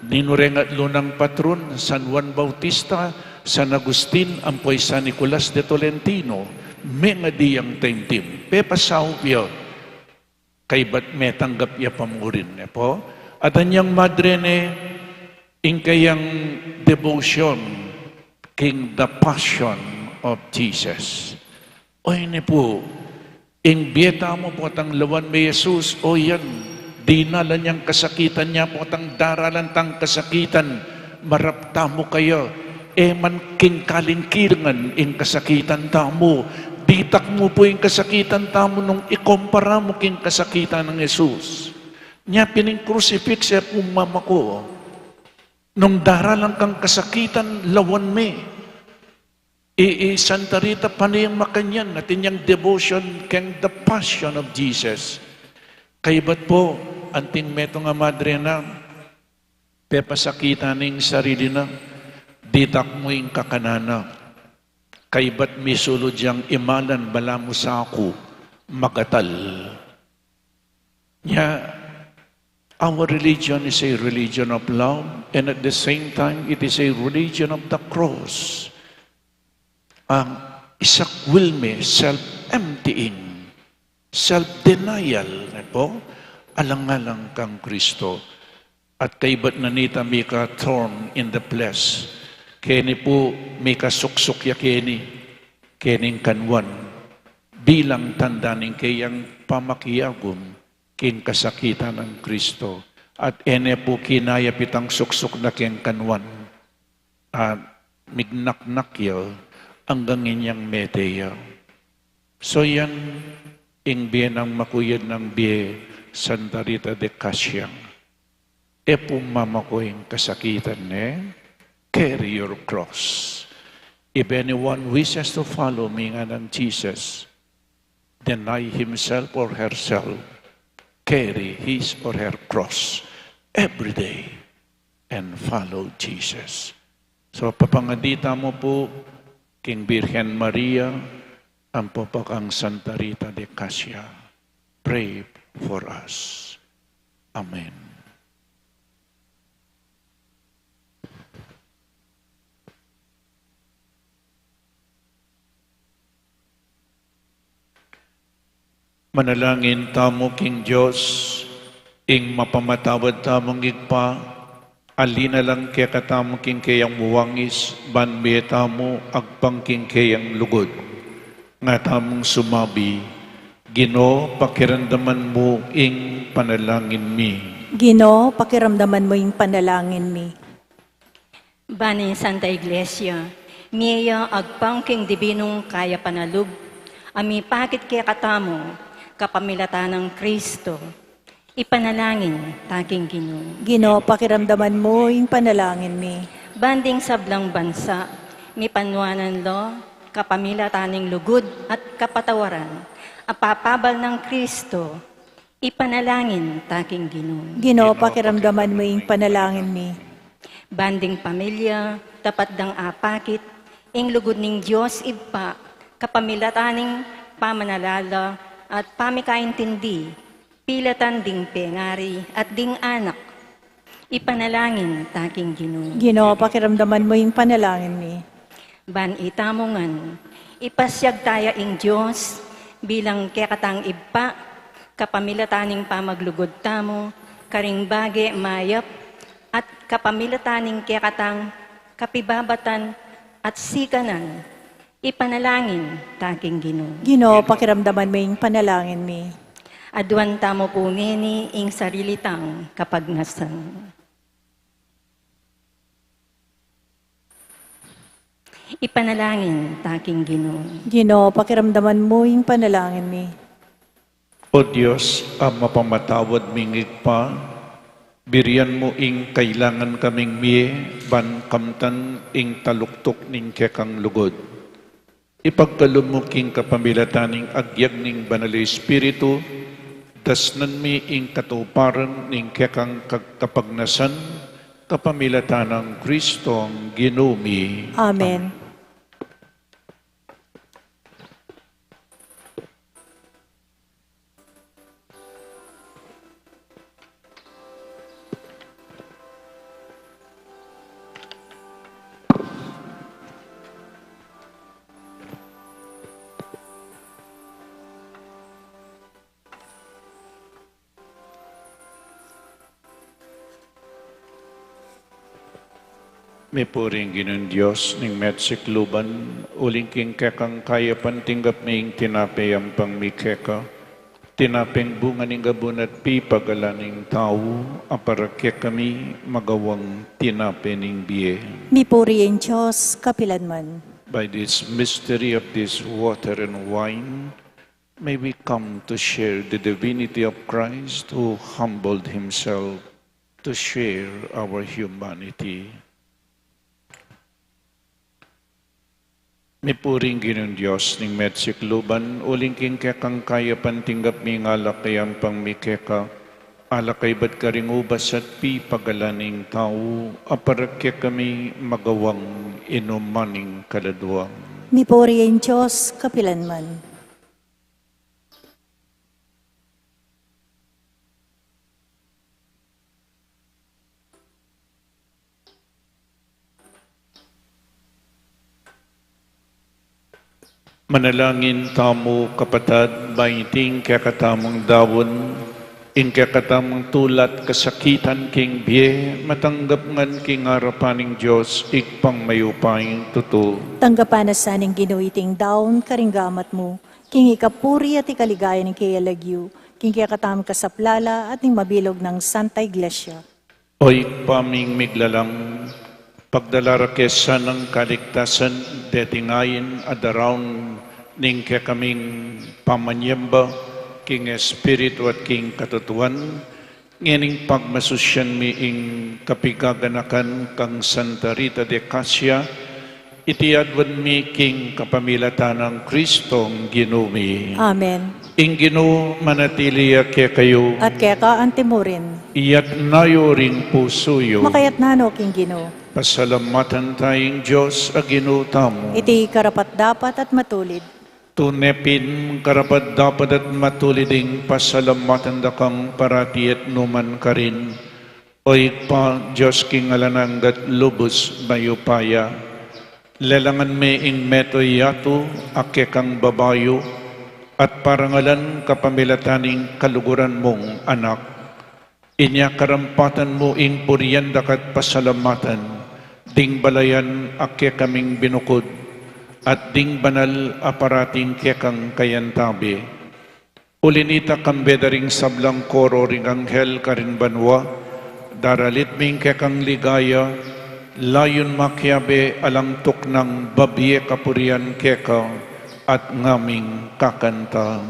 Ninureng at lunang patron, San Juan Bautista, San Agustin, ampoy San Nicolas de Tolentino, may nga diyang taimtim. Pepasaw piyo, kay ba't may tanggap ya pamurin. Po? At anyang madre ne, in kayang devotion, king the passion of Jesus. Oy ne po, ing bieta mo po tang lawan may Jesus, o yan, dinalan niyang kasakitan niya po tang daralan tang kasakitan, marapta mo kayo, man king kalingkirangan ing kasakitan tamo, ditak mo po ing kasakitan tamo nung ikumpara mo king kasakitan ng Jesus. Niya pining crucifix e pumama ko, nung daralan kang kasakitan, lawan me. Santa Rita, panayang makanyan natin yung devotion kang the passion of Jesus. Kaibat po, anting meto nga madre na, pepasakita ning sarili na, ditak mo yung kakanana. Kaibat misulod yung imalan, bala mo sa ako, magatal. Our religion is a religion of love, and at the same time, it is a religion of the cross. Ang isakwilme, self-emptying, self-denial, po, alang-alang kang Kristo. At kaibat na nita may ka thorn in the flesh, keni po may kasuksok ya kening kanwan, bilang tanda ning kayang pamakiyagom, king kasakitan ng Kristo. At ene po kinaya pitang suksok na king kanwan, at mignak-nak yaw, hanggang inyang meteya. So yan, ing biye ng makuyad ng biye, Santa Rita de Casiang. E pumama ko yung kasakitan carry your cross. If anyone wishes to follow me nga ng Jesus, deny himself or herself, carry his or her cross every day, and follow Jesus. So papangadita mo po, King Birhen Maria, ang popakang Santa Rita de Casia, pray for us. Amen. Manalangin tamo, King Diyos, ing mapamatawad tamong igpa, alina lang kaya katamo king kayang muwangis, banbe tamo agpang king kayang lugod. Nga tamong sumabi, Ginoo, pakiramdaman mo ing panalangin mi. Ginoo, pakiramdaman mo yung panalangin mi. Banin Santa Iglesia, miya agpang king dibinong kaya panalug, ami pakit kaya katamo, kapamilata ng Kristo, ipanalangin taking Ginoo. Ginoo, pakiramdaman mo yung panalangin mi. Banding sablang bansa, mi panwanan lo, kapamilataning lugod at kapatawaran, apapabal ng Kristo, ipanalangin taking Ginoo. Ginoo, pakiramdaman mo yung panalangin mi. Banding pamilya, tapat dang apakit, ing lugod ning Diyos ipa, kapamilataning pamanalala at pamikaintindi, pilatan ding pengari at ding anak, ipanalangin taking Ginoo. Ginoo, pakiramdaman mo yung panalangin mi. Ban itamongan, ipasyag taya ing Diyos, bilang kekatang ipa, kapamilataning pamaglugod tamo, karing bage mayap, at kapamilataning kekatang kapibabatan at sikanan, ipanalangin taking Ginoo. Ginoo, pakiramdaman mo yung panalangin mi. Aduan tamo po nini ing sarilitang kapagnasan. Ipanalangin taking Ginoo. Ginoo, pakiramdaman mo yung panalangin mi. O Diyos, ang mapamatawad mingig pa, biriyan mo ing kailangan kaming miye, ban kamtan ing taluktok ning kekang lugod. Ipagkalom mo king kapamilataning agyag ning banal Espiritu, dasnan mi ing katuparan ning kekang kapagnasan, kapamilatan ng Kristong Ginoo mi. Amen. May puring Ginoong Diyos, ning metsik luban, uling king kekang kaya pantinggap ning tinapayang pang mikeka, tinapeng bunga ning gabun at pipagalaning tao, aparakya kami magawang tinape ning biye. Mipuri ang Diyos, kapilanman. By this mystery of this water and wine, may we come to share the divinity of Christ who humbled himself to share our humanity. May puring Ginoong Diyos, ning metsik luban, uling king kekang kaya pantinggap mi ngalakayang pang mikeka, alakay ba't karing ubas at pipagalaning tao, aparakya kami magawang inumaning kaladwang. Mipuri ang Diyos, kapilanman. Manalangin tamo kapatad, baiting kakatamang dawon, in kakatamang tulat kasakitan king biye, matanggap ngan king harapaning Diyos, ikpang mayupaying tuto. Tanggapan na saning ginuiting daon, karinggamat mo, king ikapuri at ikaligaya ng kayalagyu, king kakatam kasaplala at ning mabilog ng Santa Iglesia. Oy paming miglalang, pagdalarakesan ng kaligtasan, detingayin adarawn ning kaming pamanyamba, king espiritu at king katutuan, ngining pagmasusyan miing kapigaganakan kang Santa Rita de Casia, itiadwan mi king kapamilatan ng Kristong ginumi. Amen. Ing Ginoo manatiliya kaya kayo, At kaya ka antimurin, iyat nayo ring pusuyo. makayat nano king Ginoo. Pasalamatan tayong Diyos, Ginoo tamo. Iti karapat dapat at matulid. Tunepin karapat dapat at matuliding pasalamatan da kang parati at numan ka rin. Oy pa Diyos king alananggat lubos bayupaya. Lelangan me ing metoy yato ake kang babayo at parangalan kapamilataning kaluguran mong anak. Inya karampatan mo ing puriyan dakat pasalamatan, ding balayan ake kaming binukod, at ding banal aparating kekang kayantabi. Ulinita kambedaring sablang koro ring anghel karin banwa, daralit ming kekang ligaya, layon makyabe alang tuknang babye kapurian keka, at ngaming kakanta.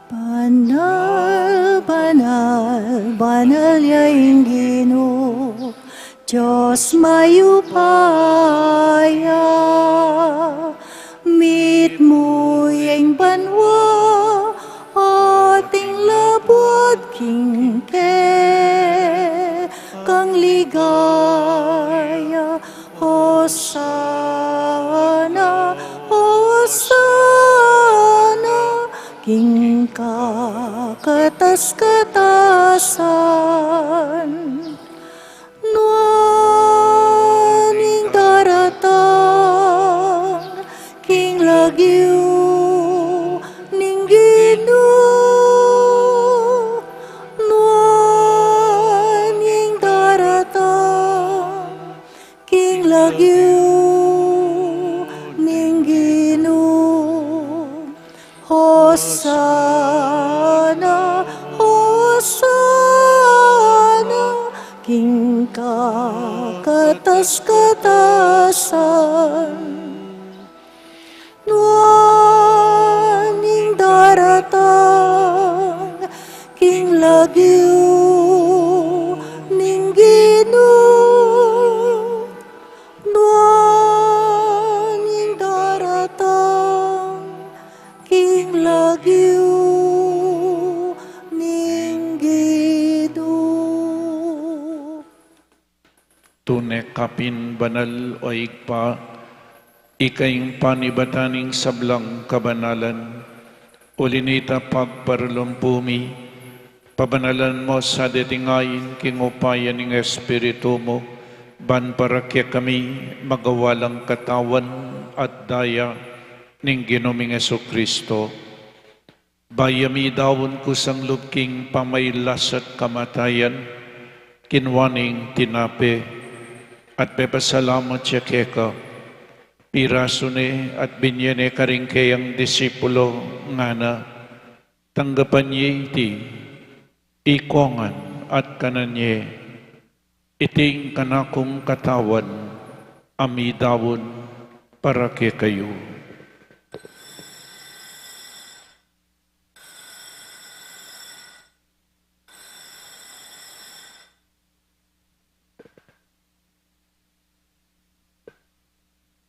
Banal, banal, banal yaing Ginoo, Diyos mayupaya, meet mo yung banwa, ating labot kingke, kang ligaya, Hosana, Hosana, king kakatas-katasan, nuaning daratang, king lagyu, ning Ginoo, nuaning daratang, king lagyu, ning Ginoo, Hosana, Hosana, king kakatas-katasan, nuaning daratang, king lagyu, ning Ginoo, nuaning daratang, king lagyu, ning Ginoo. Tune kapin banal o ikpa, ikayong panibataning sablang kabanalan, ulinita pagparlumpumi, pabanalan mo sa detingayin king upayan ng Espiritu mo, ban para kaya kami magawalang katawan at daya ning Ginoming Jesucristo. Bayami dawon kusang lubking pamaylas at kamatayan, kinwaning tinape, at pepasalamat siya keka, piraso ni at binyene karing kayang disipulo nga na, tanggapan niya iti, ikongan at kananye, iting kanakong katawan, amidawon para kay kayo.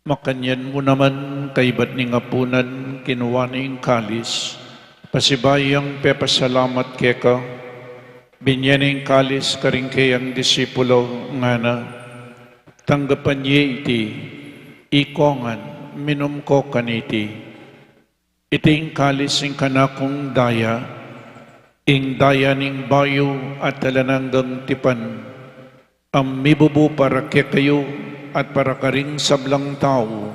Makanyan mo naman kay ba't ni ngapunan kinuwaning kalis, pasibayang pepasalamat keka, binyaning kalis karing kayang disipulo nga na, tanggapan niya iti, ikongan, minum ko kaniti, iting kalis ing kanakong daya, ing daya ning bayo at talananggang tipan, ang mibubu para kayo at para karing sablang tao,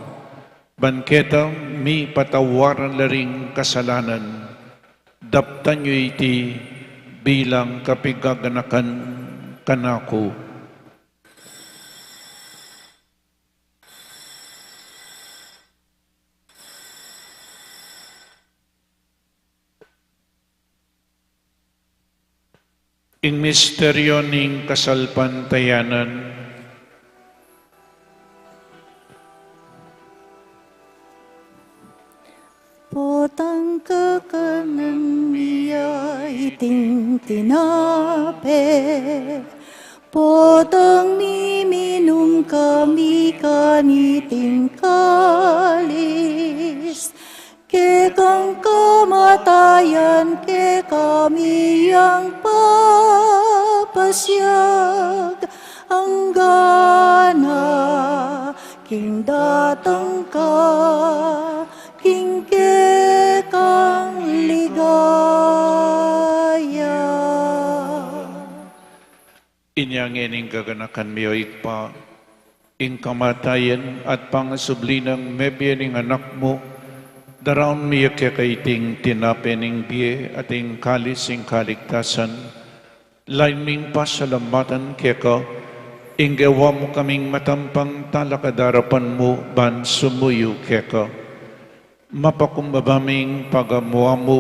banketa mi patawaran laring kasalanan, daptan nyo iti bilang kapigaganakan kanako. Ing misteryo ning kasalpantayanan, Potang kakanan niya iting tinape, potang miminum kami kaniting kalis, ke kang kamatayan ke kami yang papasyag, ang gana king datang ka, king kang ligaya. inyang ining kaganakan miyoig pa, ing kamatayan at pangasublinang mebiyaning anak mo, daraon miya kaiting tinapening biye at ing kalis ing kaligtasan, lain ming pasalamatan keka, ing gawa mo kaming matampang talakadarapan mo ban sumuyo keka. Mapakumbabaming pagamuha mo,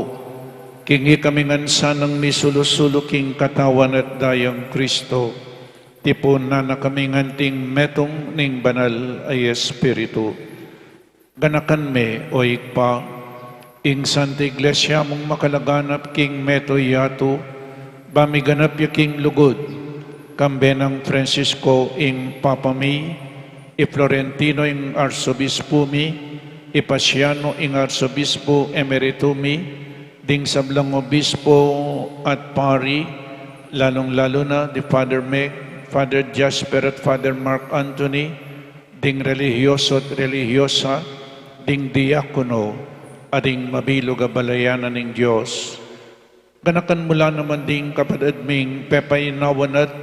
kingi kami ngansanang misulusulo king katawan at dayang Kristo, tipon na kami nganting metong ning banal ay Espiritu. Ganakan me o ikpa, ing Santa Iglesia mong makalaganap king meto yato, bamiganap ya king lugod, kambe ng Francisco ing Papa mi, i Florentino ing Arsobispo mi, Ipasiano ing Arsobispo Emerito mi, ding sablang obispo at pari, lalong-lalo na di Father Meg, Father Jasper at Father Mark Anthony, ding religyoso at religyosa, ding diakono, at ding mabilog a balayanan ng Diyos. Ganakan mula naman ding kapatid ming pepainawan at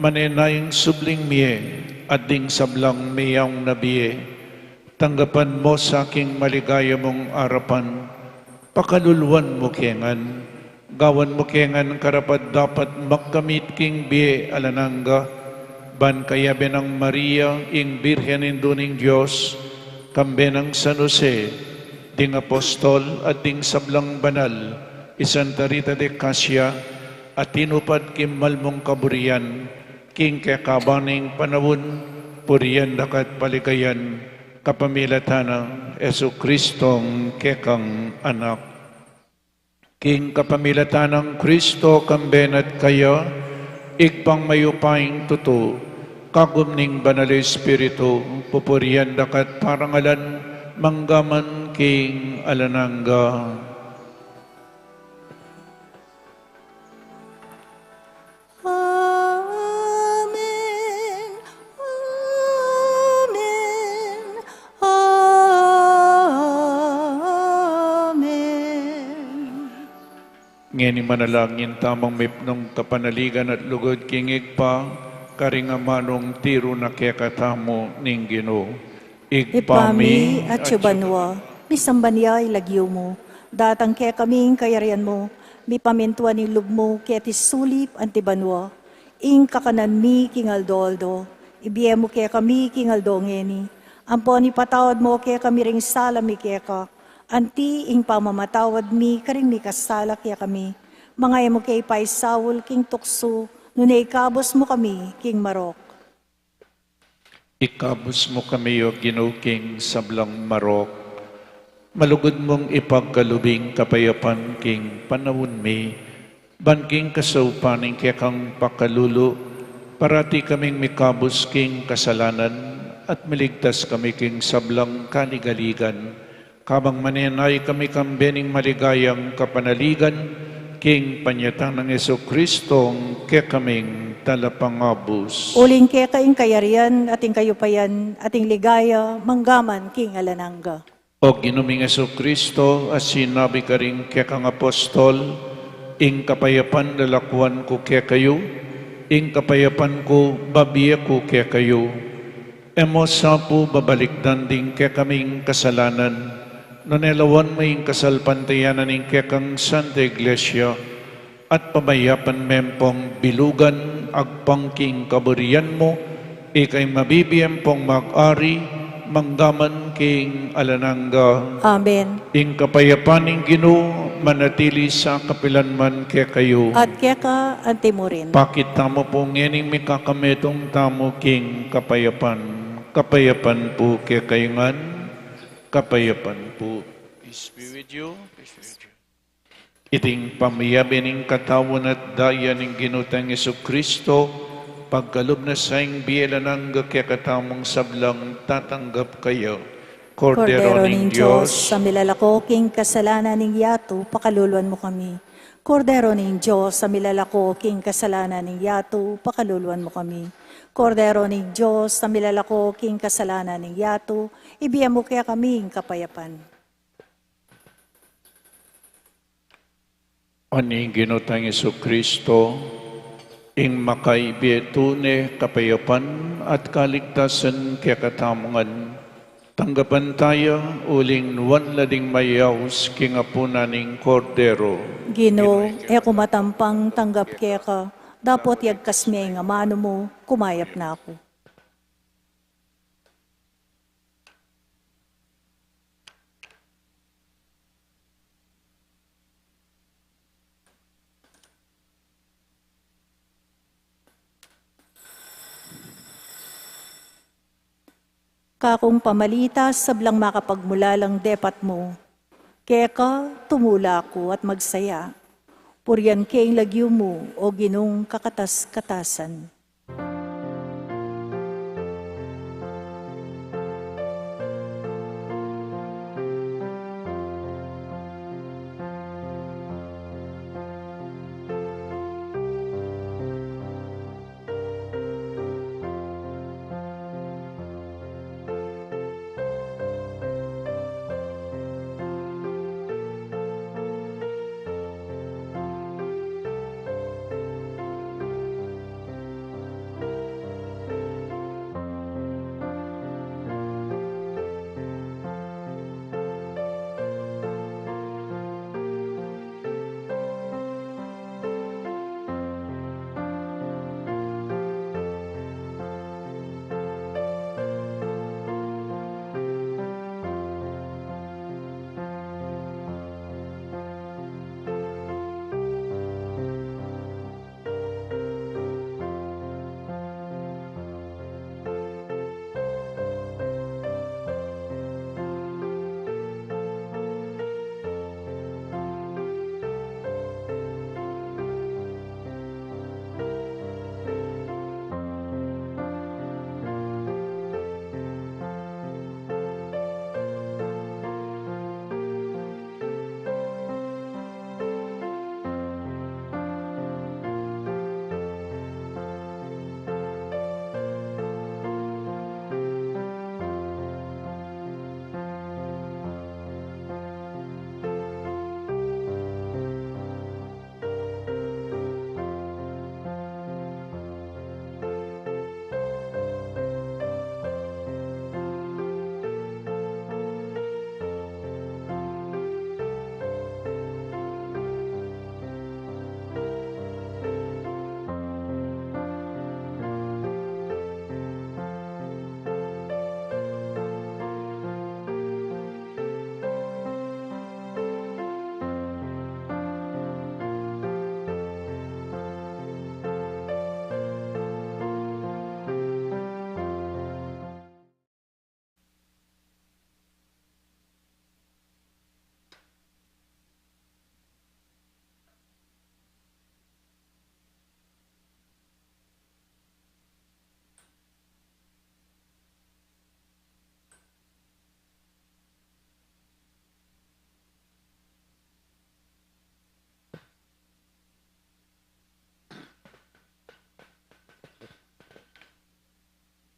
manenayang subling miye, at ding sablang miyang nabiye. Tanggapan mo sa aking maligaya mong arapan, pakaluluan mo kengan, gawan mo kengan karapat dapat magkamit king biye alananga, ban kaya benang Maria, ing Birhen induning Diyos, kambe ng San Jose, ding apostol at ding sablang banal, Santa Rita de Casia, at tinupad kimal mong kaburian, king kakabaning panawon, puriyan dakat paligayan, kapamilatanang Jesukristong kekang anak. King kapamilatanang Kristo kambenat kayo, igpang mayupaing tuto, kagum ning banal Espiritu, pupurian dakat parangalan, manggaman king alananga. Ngeni manalangin tamang mipnong kapanaligan at lugod kingig pa, karingamanong tiro na kekatamo ning Ginoo. Ipami at Chubanwa, misambanya ilagyo mo, datang kaya kaming kayarian mo, mi pamintuan ni lub mo, kaya sulip antibanwa, ing kakanan mi king Aldoldo, ibiyem mo kaya kami king Aldongeni, ampon ipatawad mo kaya kami ring salami kaya ka, anti ing pamamatawad mi karing mi kasala kaya kami, mga mo kaya ipaisawol king tukso, nunay kabos mo kami king Marok. Ikabos mo kami o ginuking sablang marok. Malugod mong ipagkalubing kapayapan king panawon mi. Banking kasaupaning kaya kang pakalulo. Parati kaming mikabos king kasalanan at miligtas kami king sablang kanigaligan. Kabang manenay kami kambening maligayang kapanaligan king panyatang ng Jesucristong kaya kaming talapangabos. Uling kaya kaing kayarian, ating kayupayan, ating ligaya, manggaman king alanangga. O ginuming Jesucristo, as sinabi ka rin kaya kang apostol, ing kapayapan lalakuan ko kaya kayo, ing kapayapan ko babiya ko kaya kayo. Emo sa po babalikdan din kaya kaming kasalanan, nanelawan mo ing kasalpantayanan ing kaya kang Santa Iglesia, at pamayapan mempong bilugan agpangking kaburian mo, ikay mabibiyem pong mag-ari, manggaman king alanangga. Amen. Ing kapayapan ing Ginoo manatili sa kapilanman kaya kayo. At kaya ka, ante mo rin. Pakita mo po ngening may kakametong tamo king kapayapan. Kapayapan po kaya kayo ngan. Kapayapan po. Peace be with you. Peace be with you. Iting pamiyabi ning katawan at daya ning ginutang Jesucristo, pagkalob na saing biyela ng kaya katamong sablang tatanggap kayo. Kordero ning Diyos, sa milalako king kasalanan ning yato, pakaluluan mo kami. Kordero ning Diyos, sa milalako king kasalanan ning yato, pakaluluan mo kami. Kordero ning Diyos, sa milalako king kasalanan ning yato, ibiyam mo kaya kaming kapayapan. Aning ginutang Jesucristo, ing makaibiyetune kapayapan at kaligtasan kaya katamangan, tanggapan tayo uling nuwan lading mayaws king apunaning kordero. Gino, e kumatampang tanggap kaya ka, dapat yagkas may nga mano mo, kumayap na ako. Kakong pamalitas, sablang makapagmula lang depat mo. Kaya ka, tumula ko at magsaya. Puryan keng lagyo mo, o ginong kakatas-katasan.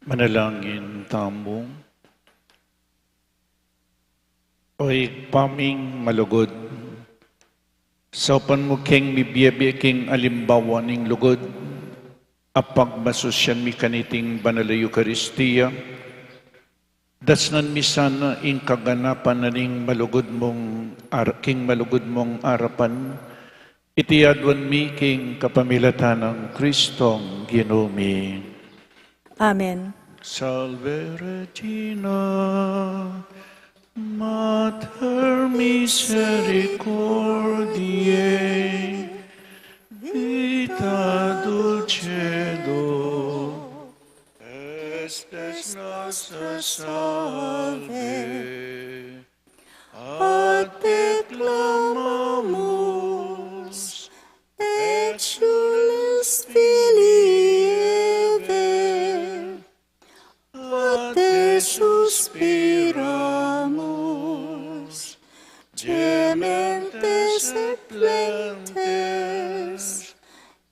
Manalangin tamo. Oy paming malugod. Sa panmuking mibiyabi king alimbawa ning lugod. Apag masusyan mi kaniting banal na Eucharistia. Dasnan mi sana ing kaganapan na ning malugod mong king malugod mong arapan. Itiadwan mi king kapamilatan ng Kristong Ginumi. Amen. Salve Regina, Mater Misericordiae, Vita Dulcedo, Estes nostra salve, a te clamamus, Exules Filii Eve, a te suspiramus, gementes et plentes,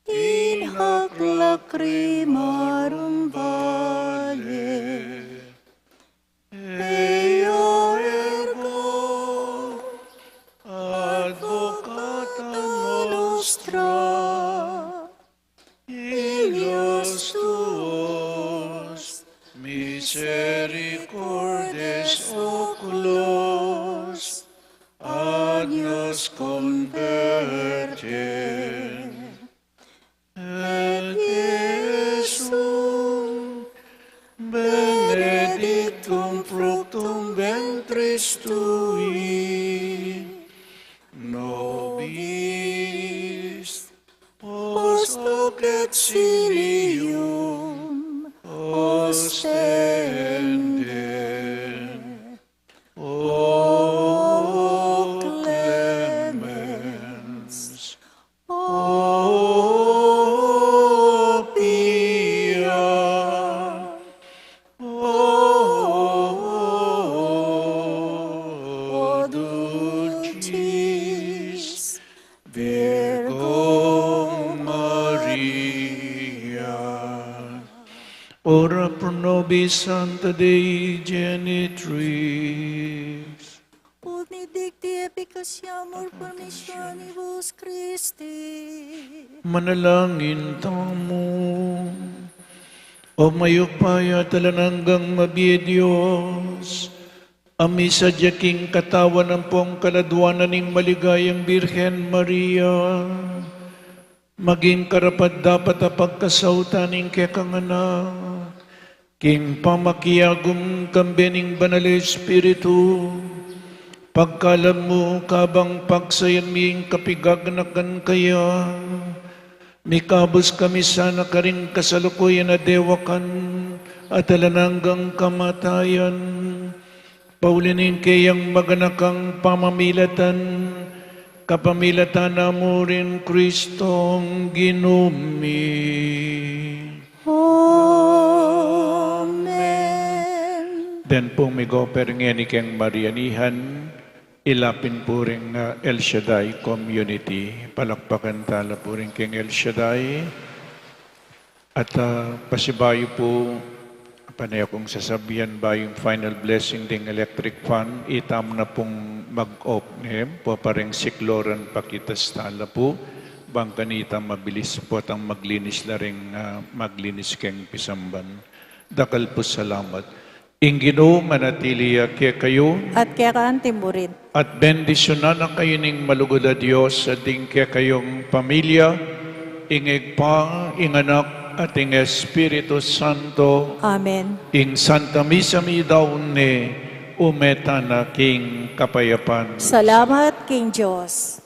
in hoc lacrimarum vale. Ea ergo advocata nostra, Ilios tuos, misericordes oculos, ad nos converte. Et Jesum benedictum fructum ventris tui, nobis post hoc exilium ostende. O clemens, O pia, O dulcis Virgo Maria. Ora pro nobis Santa Dei Genitrix. Benedicti efficaciamur permissionibus Christi. Manalangin tamo. O mayupaya talananggang mabiye Diyos, ami sa diyaking katawan ng pong kaladwanan ng maligayang Birhen Maria, maging karapat dapat ang pagkasautan ng kekanganak, king pamakiyagum kambening banal Espiritu, pagkalam mo kabang pagsayan ming kapigagnakan kaya, mikabos kami sana ka rin kasalukuyan na dewakan at alananggang kamatayan, paulinin kayang maganakang pamamilatan, kapamilatan na mo rin Kristong Ginumi. Amen. Den po may goperngeni keng Marianihan, ilapin po rin El Shaddai Community. Palakpakan tala po rin keng El Shaddai. At pasibayo po, panay akong sasabihan ba yung final blessing ding electric fan, itam na pong mag-open po parang sikloran pakitas tala po. Bang kanita mabilis po at ang maglinis na rin maglinis keng pisamban. Dakal po salamat. Ingino manatili kaya kayo At kaya kaan timburin. at bendisyonan ang kayo ning malugod na Diyos at ing kaya kayong pamilya, ingeg pa, inganak at ing Espiritu Santo, Amen. ing Santa Misa mi daw ni umeta na king kapayapan. Salamat King Diyos.